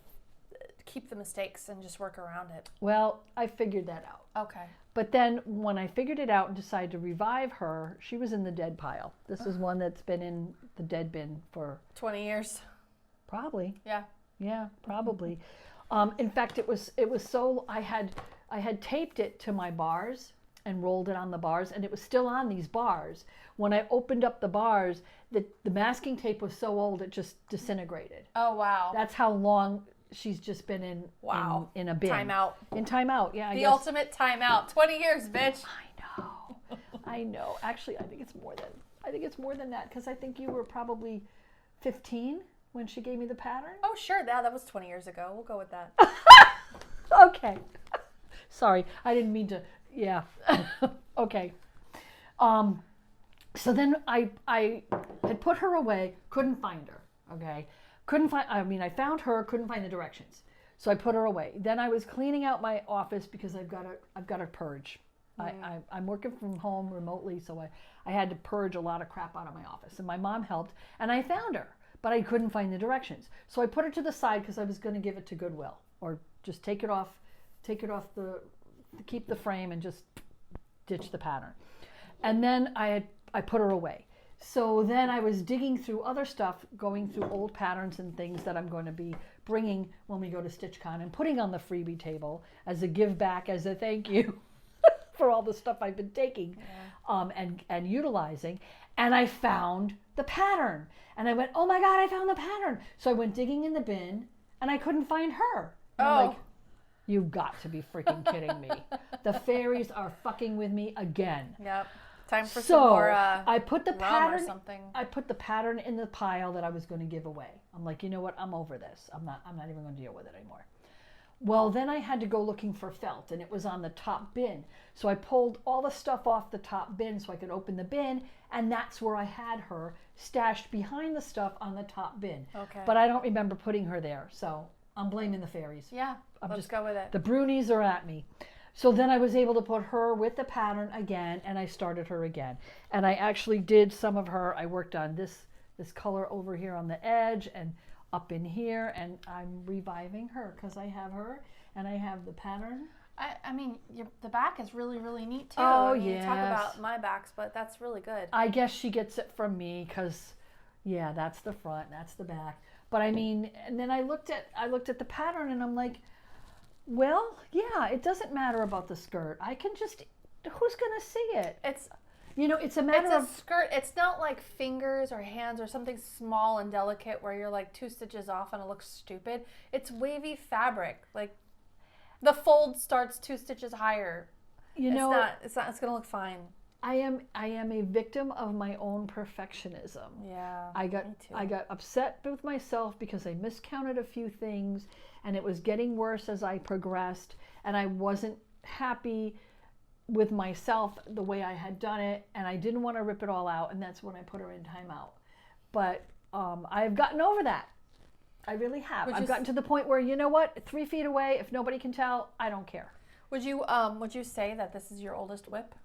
keep the mistakes and just work around it. Well, I figured that out. Okay. But then when I figured it out and decided to revive her, she was in the dead pile. This is one that's been in the dead bin for 20 years. Probably. Yeah, probably. In fact, it was so I had taped it to my bars and rolled it on the bars, and it was still on these bars. When I opened up the bars, the masking tape was so old it just disintegrated. Oh wow. That's how long she's just been in a bin. Timeout. In timeout, yeah. The ultimate timeout. 20 years, bitch. I know. Actually, I think it's more than that, because I think you were probably 15 when she gave me the pattern. Oh, sure. That was 20 years ago. We'll go with that. Okay. Sorry, I didn't mean to. Yeah. Okay. So then I had put her away, couldn't find her. Okay. I found her, couldn't find the directions. So I put her away. Then I was cleaning out my office because I've got to purge. I'm working from home remotely, so I had to purge a lot of crap out of my office. And my mom helped, and I found her, but I couldn't find the directions. So I put her to the side because I was going to give it to Goodwill, or just take it off keep the frame and just ditch the pattern. And then I put her away. So then I was digging through other stuff, going through old patterns and things that I'm going to be bringing when we go to StitchCon and putting on the freebie table as a give back, as a thank you for all the stuff I've been taking and utilizing. And I found the pattern. And I went, oh my God, I found the pattern. So I went digging in the bin and I couldn't find her. And I'm like, you've got to be freaking kidding me. The fairies are fucking with me again. Yep. Time for some more I put the pattern or something. I put the pattern in the pile that I was going to give away. I'm like, you know what? I'm over this. I'm not even going to deal with it anymore. Well, then I had to go looking for felt, and it was on the top bin. So I pulled all the stuff off the top bin so I could open the bin, and that's where I had her stashed behind the stuff on the top bin. Okay. But I don't remember putting her there, so I'm blaming the fairies. Yeah, let's go with it. The Brunies are at me. So then I was able to put her with the pattern again, and I started her again. And I actually did some of her. I worked on this color over here on the edge and up in here, and I'm reviving her because I have her and I have the pattern. I mean, the back is really, really neat too. Oh, I mean, yes. Talk about my backs, but that's really good. I guess she gets it from me because, yeah, that's the front, that's the back. But I mean, and then I looked at the pattern and I'm like, well, yeah, it doesn't matter about the skirt. I can just, who's going to see it? It's a matter of... It's a skirt. It's not like fingers or hands or something small and delicate where you're like 2 stitches off and it looks stupid. It's wavy fabric. Like the fold starts 2 stitches higher. It's going to look fine. I am a victim of my own perfectionism. Yeah. I got upset with myself because I miscounted a few things and it was getting worse as I progressed, and I wasn't happy with myself the way I had done it, and I didn't want to rip it all out, and that's when I put her in timeout. But I've gotten over that. I really have. I've gotten to the point where, you know what, 3 feet away, if nobody can tell, I don't care. Would you say that this is your oldest WIP?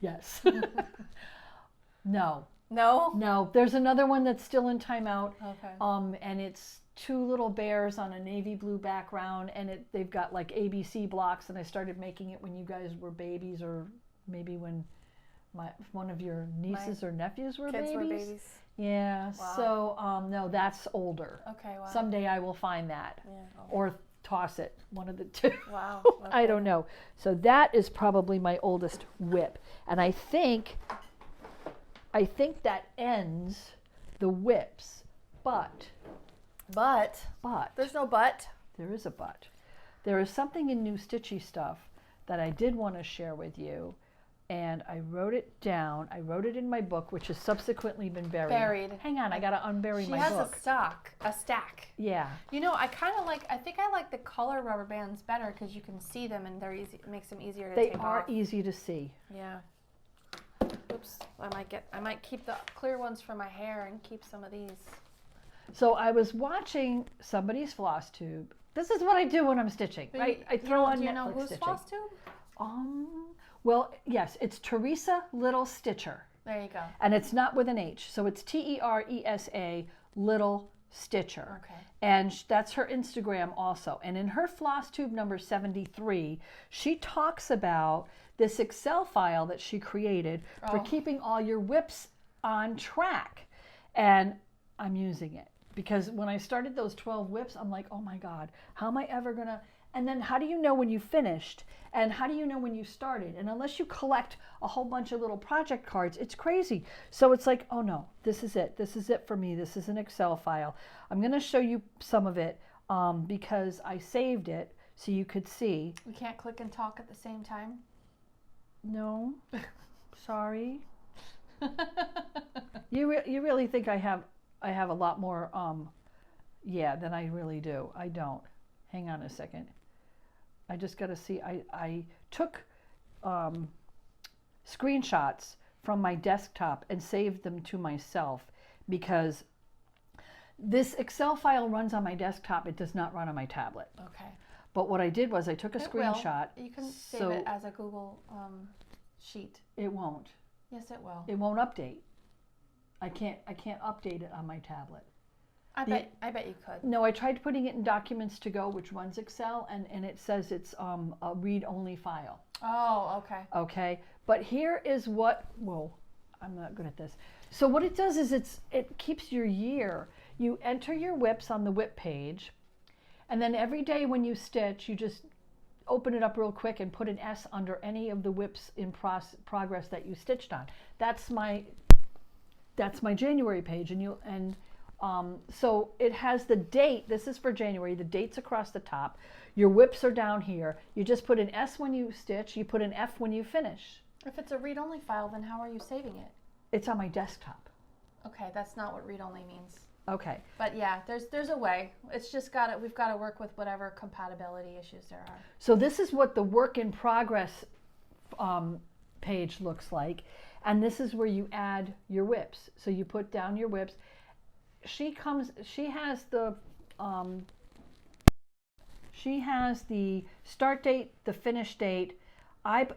Yes. No. No? No. There's another one that's still in timeout. Okay. And it's 2 little bears on a navy blue background, and they've got like ABC blocks, and I started making it when you guys were babies, or maybe when one of your nieces or nephews were kids babies. Were babies. Yeah. Wow. So no, that's older. Okay. Wow. Someday I will find that, Yeah. Oh. or toss it. One of the two. Wow. Okay. I don't know. So that is probably my oldest WIP, and I think that ends the WIPs. But There's no but. there is a but. There is something in New Stitchy Stuff that I did want to share with you, and I wrote it down. I wrote it in my book, which has subsequently been buried. Hang on, I got to unbury my book. She has a stack. Yeah. You know, I think I like the color rubber bands better because you can see them and they're easy. It makes them easier to take off. They are easy to see. Yeah. Oops, I might keep the clear ones for my hair and keep some of these. So I was watching somebody's Flosstube. This is what I do when I'm stitching, right? I throw on Netflix. Do you know who's stitching. Flosstube? Well, yes, it's Teresa Little Stitcher. There you go. And it's not with an H, so it's Teresa Little Stitcher. Okay. And that's her Instagram also. And in her Flosstube number 73, she talks about this Excel file that she created for keeping all your WIPs on track. And I'm using it because when I started those 12 WIPs, I'm like, oh my God, how am I ever gonna? And then how do you know when you finished? And how do you know when you started? And unless you collect a whole bunch of little project cards, it's crazy. So it's like, oh no, this is it. This is it for me. This is an Excel file. I'm going to show you some of it because I saved it so you could see. We can't click and talk at the same time? No, sorry. You really think I have a lot more, than I really do. I don't. Hang on a second. I just got to see. I took screenshots from my desktop and saved them to myself because this Excel file runs on my desktop. It does not run on my tablet. Okay. But what I did was I took a screenshot. You can save it as a Google sheet. It won't. Yes, it will. It won't update. I can't update it on my tablet. I bet you could. No, I tried putting it in Documents to Go, which runs Excel, and it says it's a read-only file. Oh, okay. Okay, but here is what, whoa, I'm not good at this. So what it does is it keeps your year. You enter your WIPs on the WIP page, and then every day when you stitch, you just open it up real quick and put an S under any of the WIPs in progress that you stitched on. That's my January page, so it has the date. This is for January. The date's across the top. Your WIPs are down here. You just put an S when you stitch. You put an F when you finish. If it's a read-only file, then how are you saving it? It's on my desktop. Okay, that's not what read-only means. Okay. But yeah, there's a way. It's just we've got to work with whatever compatibility issues there are. So this is what the work in progress page looks like. And this is where you add your WIPs. So you put down your WIPs. She has the start date, the finish date. I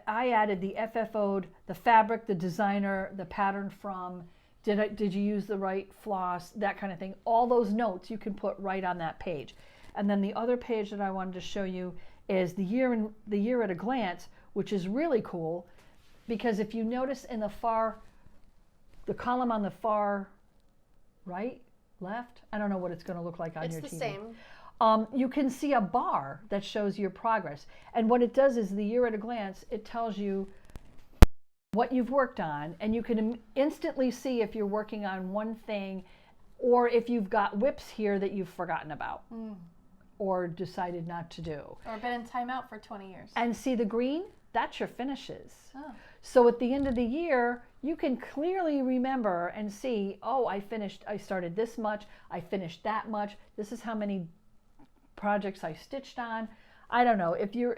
added the FFO'd, the fabric, the designer, the pattern from, did you use the right floss, that kind of thing. All those notes you can put right on that page. And then the other page that I wanted to show you is the year at a glance, which is really cool because if you notice in the column on the far right, left, I don't know what it's going to look like on your TV. It's the same. You can see a bar that shows your progress. And what it does is the year at a glance, it tells you what you've worked on, and you can instantly see if you're working on one thing or if you've got WIPs here that you've forgotten about or decided not to do. Or been in timeout for 20 years. And see the green? That's your finishes. Oh. So at the end of the year, you can clearly remember and see, oh, I started this much, I finished that much, this is how many projects I stitched on. I don't know, if you're,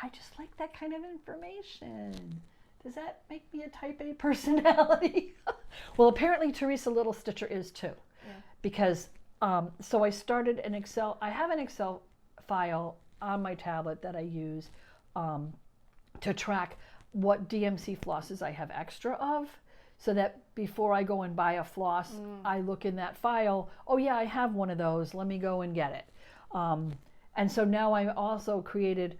I just like that kind of information. Does that make me a type A personality? Well, apparently Teresa Little Stitcher is too. Yeah. Because, so I started an Excel, I have an Excel file on my tablet that I use to track what DMC flosses I have extra of, so that before I go and buy a floss, I look in that file, oh yeah, I have one of those, let me go and get it. And so now I also created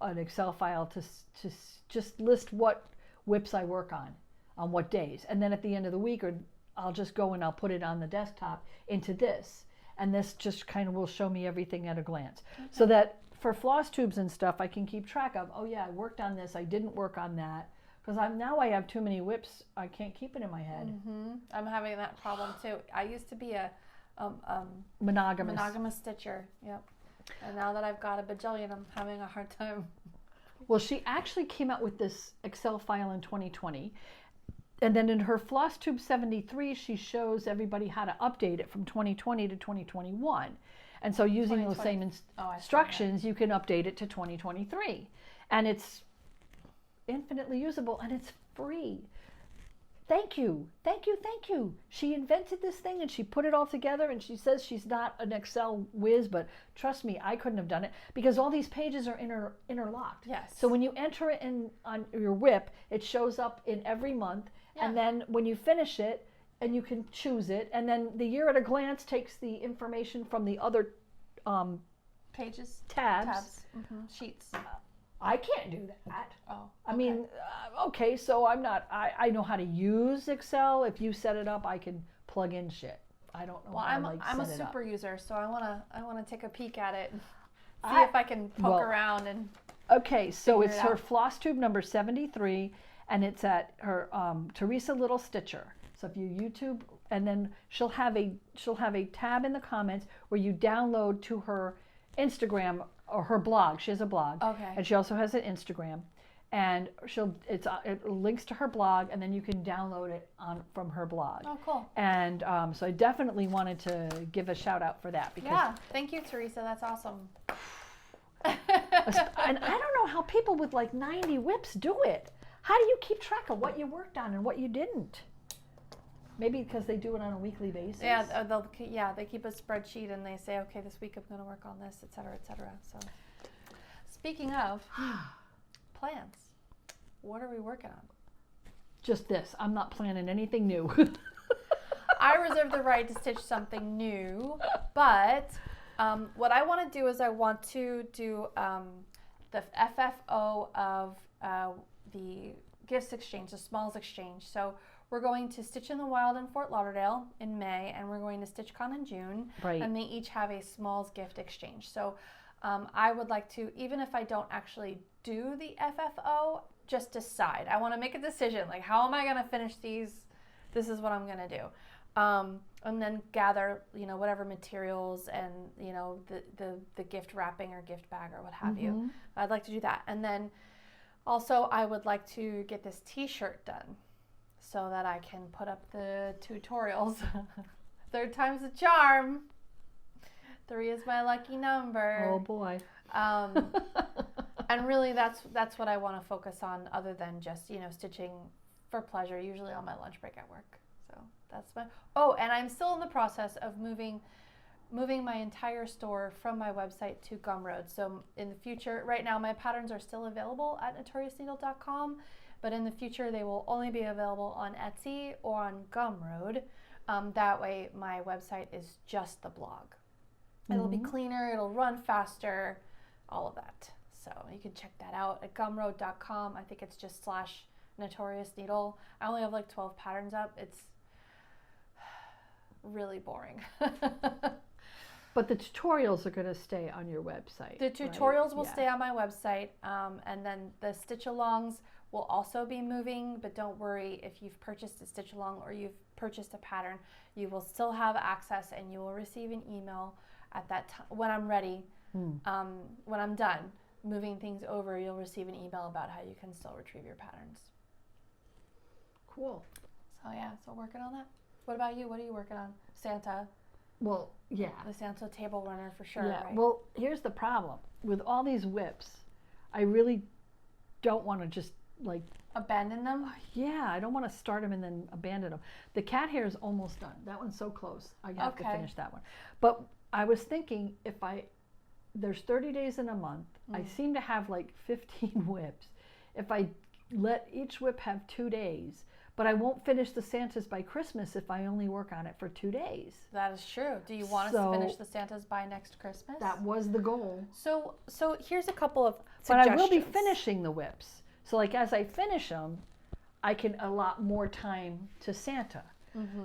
an Excel file to just list what WIPs I work on what days. And then at the end of the week, or I'll just go and I'll put it on the desktop into this. And this just kind of will show me everything at a glance. Okay. So that for floss tubes and stuff, I can keep track of, oh yeah, I worked on this, I didn't work on that. Because now I have too many WIPs, I can't keep it in my head. Mm-hmm. I'm having that problem too. I used to be a monogamous stitcher, yep. And now that I've got a bajillion, I'm having a hard time. Well, she actually came out with this Excel file in 2020. And then in her Flosstube 73, she shows everybody how to update it from 2020 to 2021. And so using those same instructions, you can update it to 2023. And it's infinitely usable and it's free. Thank you, thank you, thank you. She invented this thing and she put it all together, and she says she's not an Excel whiz, but trust me, I couldn't have done it because all these pages are interlocked. Yes. So when you enter it in on your WIP, it shows up in every month, and then when you finish it, and you can choose it, and then the year at a glance takes the information from the other pages, tabs. Mm-hmm. Sheets. I can't do that. Oh, okay. I mean, okay, so I know how to use Excel. If you set it up, I can plug in shit. I don't know. Well, how I'm a set it super up. user, so I wanna take a peek at it, and see if I can poke around and. Okay, so it's her Flosstube number 73, and it's at her Teresa Little Stitcher. So if you YouTube, and then she'll have a tab in the comments where you download to her Instagram or her blog. She has a blog. Okay. And she also has an Instagram, and it links to her blog, and then you can download it from her blog. Oh, cool. And so I definitely wanted to give a shout out for that because thank you, Teresa. That's awesome. and I don't know how people with like 90 WIPs do it. How do you keep track of what you worked on and what you didn't? Maybe because they do it on a weekly basis. Yeah, they keep a spreadsheet and they say, okay, this week I'm going to work on this, et cetera, et cetera. So, speaking of plans, what are we working on? Just this. I'm not planning anything new. I reserve the right to stitch something new, but what I want to do is I want to do the FFO of the gifts exchange, the smalls exchange. So we're going to Stitch in the Wild in Fort Lauderdale in May, and we're going to StitchCon in June. Right. And they each have a smalls gift exchange. So I would like to, even if I don't actually do the FFO, just decide. I want to make a decision, like how am I going to finish these? This is what I'm going to do. And then gather, whatever materials and, the gift wrapping or gift bag or what have you. I'd like to do that. And then also I would like to get this t-shirt done so that I can put up the tutorials. Third time's a charm. 3 is my lucky number. Oh boy. And really that's what I want to focus on, other than just, stitching for pleasure, usually on my lunch break at work. So that's and I'm still in the process of moving my entire store from my website to Gumroad. So in the future, right now my patterns are still available at notoriousneedle.com, but in the future they will only be available on Etsy or on Gumroad. That way my website is just the blog. It'll be cleaner, it'll run faster, all of that. So you can check that out at gumroad.com. I think it's just /notoriousneedle. I only have like 12 patterns up. It's really boring. But the tutorials are going to stay on your website. The tutorials will stay on my website, and then the stitch-alongs will also be moving, but don't worry, if you've purchased a stitch-along or you've purchased a pattern, you will still have access and you will receive an email at that time when I'm ready. When I'm done moving things over, you'll receive an email about how you can still retrieve your patterns. Cool. So working on that. What about you? What are you working on? Santa. Well, yeah. The Santa table runner for sure. Yeah. Right? Well, here's the problem. With all these WIPs, I really don't want to just like abandon them? Yeah, I don't want to start them and then abandon them. The cat hair is almost done. That one's so close. I have to finish that one. But I was thinking, there's 30 days in a month. I seem to have like 15 WIPs. If I let each WIP have 2 days, but I won't finish the Santas by Christmas if I only work on it for 2 days. That is true. Do you want us to finish the Santas by next Christmas? That was the goal. So here's a couple of suggestions. But I will be finishing the WIPs. So like as I finish them, I can allot more time to Santa.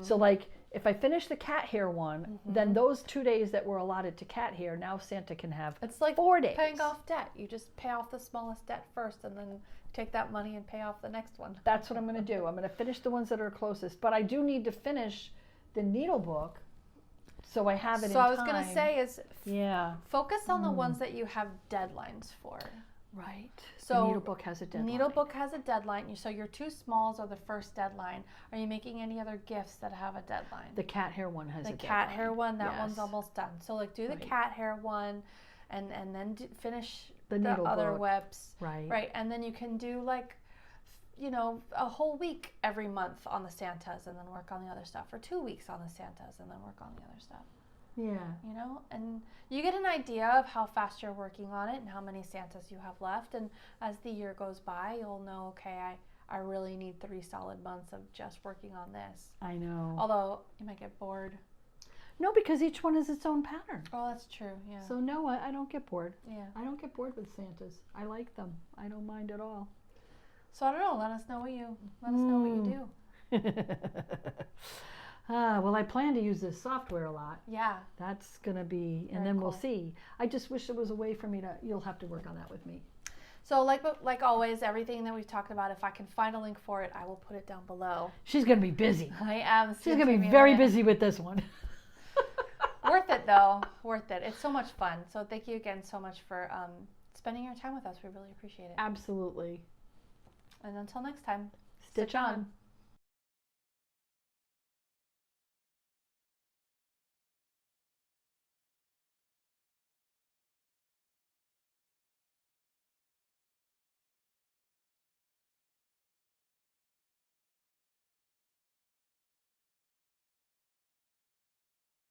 So like if I finish the cat hair one, then those 2 days that were allotted to cat hair, now Santa can have it's like 4 days. Paying off debt. You just pay off the smallest debt first and then take that money and pay off the next one. That's what I'm going to do. I'm going to finish the ones that are closest, but I do need to finish the needle book so I have it in time. So I was going to say is focus on the ones that you have deadlines for. Right. So the needle book has a deadline. Needle book has a deadline. So your 2 smalls are the first deadline. Are you making any other gifts that have a deadline? The cat hair one has a deadline. The cat hair one, that one's almost done. So like do the cat hair one and then finish the other WIPs. Right. Right. And then you can do like, you know, a whole week every month on the Santas and then work on the other stuff. Or 2 weeks on the Santas and then work on the other stuff. Yeah. You know, and you get an idea of how fast you're working on it and how many Santas you have left. And as the year goes by, you'll know, okay, I really need 3 solid months of just working on this. I know. Although you might get bored. No, because each one is its own pattern. Oh, that's true, yeah. So no, I don't get bored. Yeah. I don't get bored with Santas. I like them. I don't mind at all. So I don't know, let us know what you do. Well, I plan to use this software a lot. Yeah. That's going to be, and then we'll see. I just wish there was a way for me to, you'll have to work on that with me. So like always, everything that we've talked about, if I can find a link for it, I will put it down below. She's going to be busy. I am. She's going to be very busy with this one. Worth it though, worth it. It's so much fun. So thank you again so much for spending your time with us. We really appreciate it. Absolutely. And until next time, Stitch on.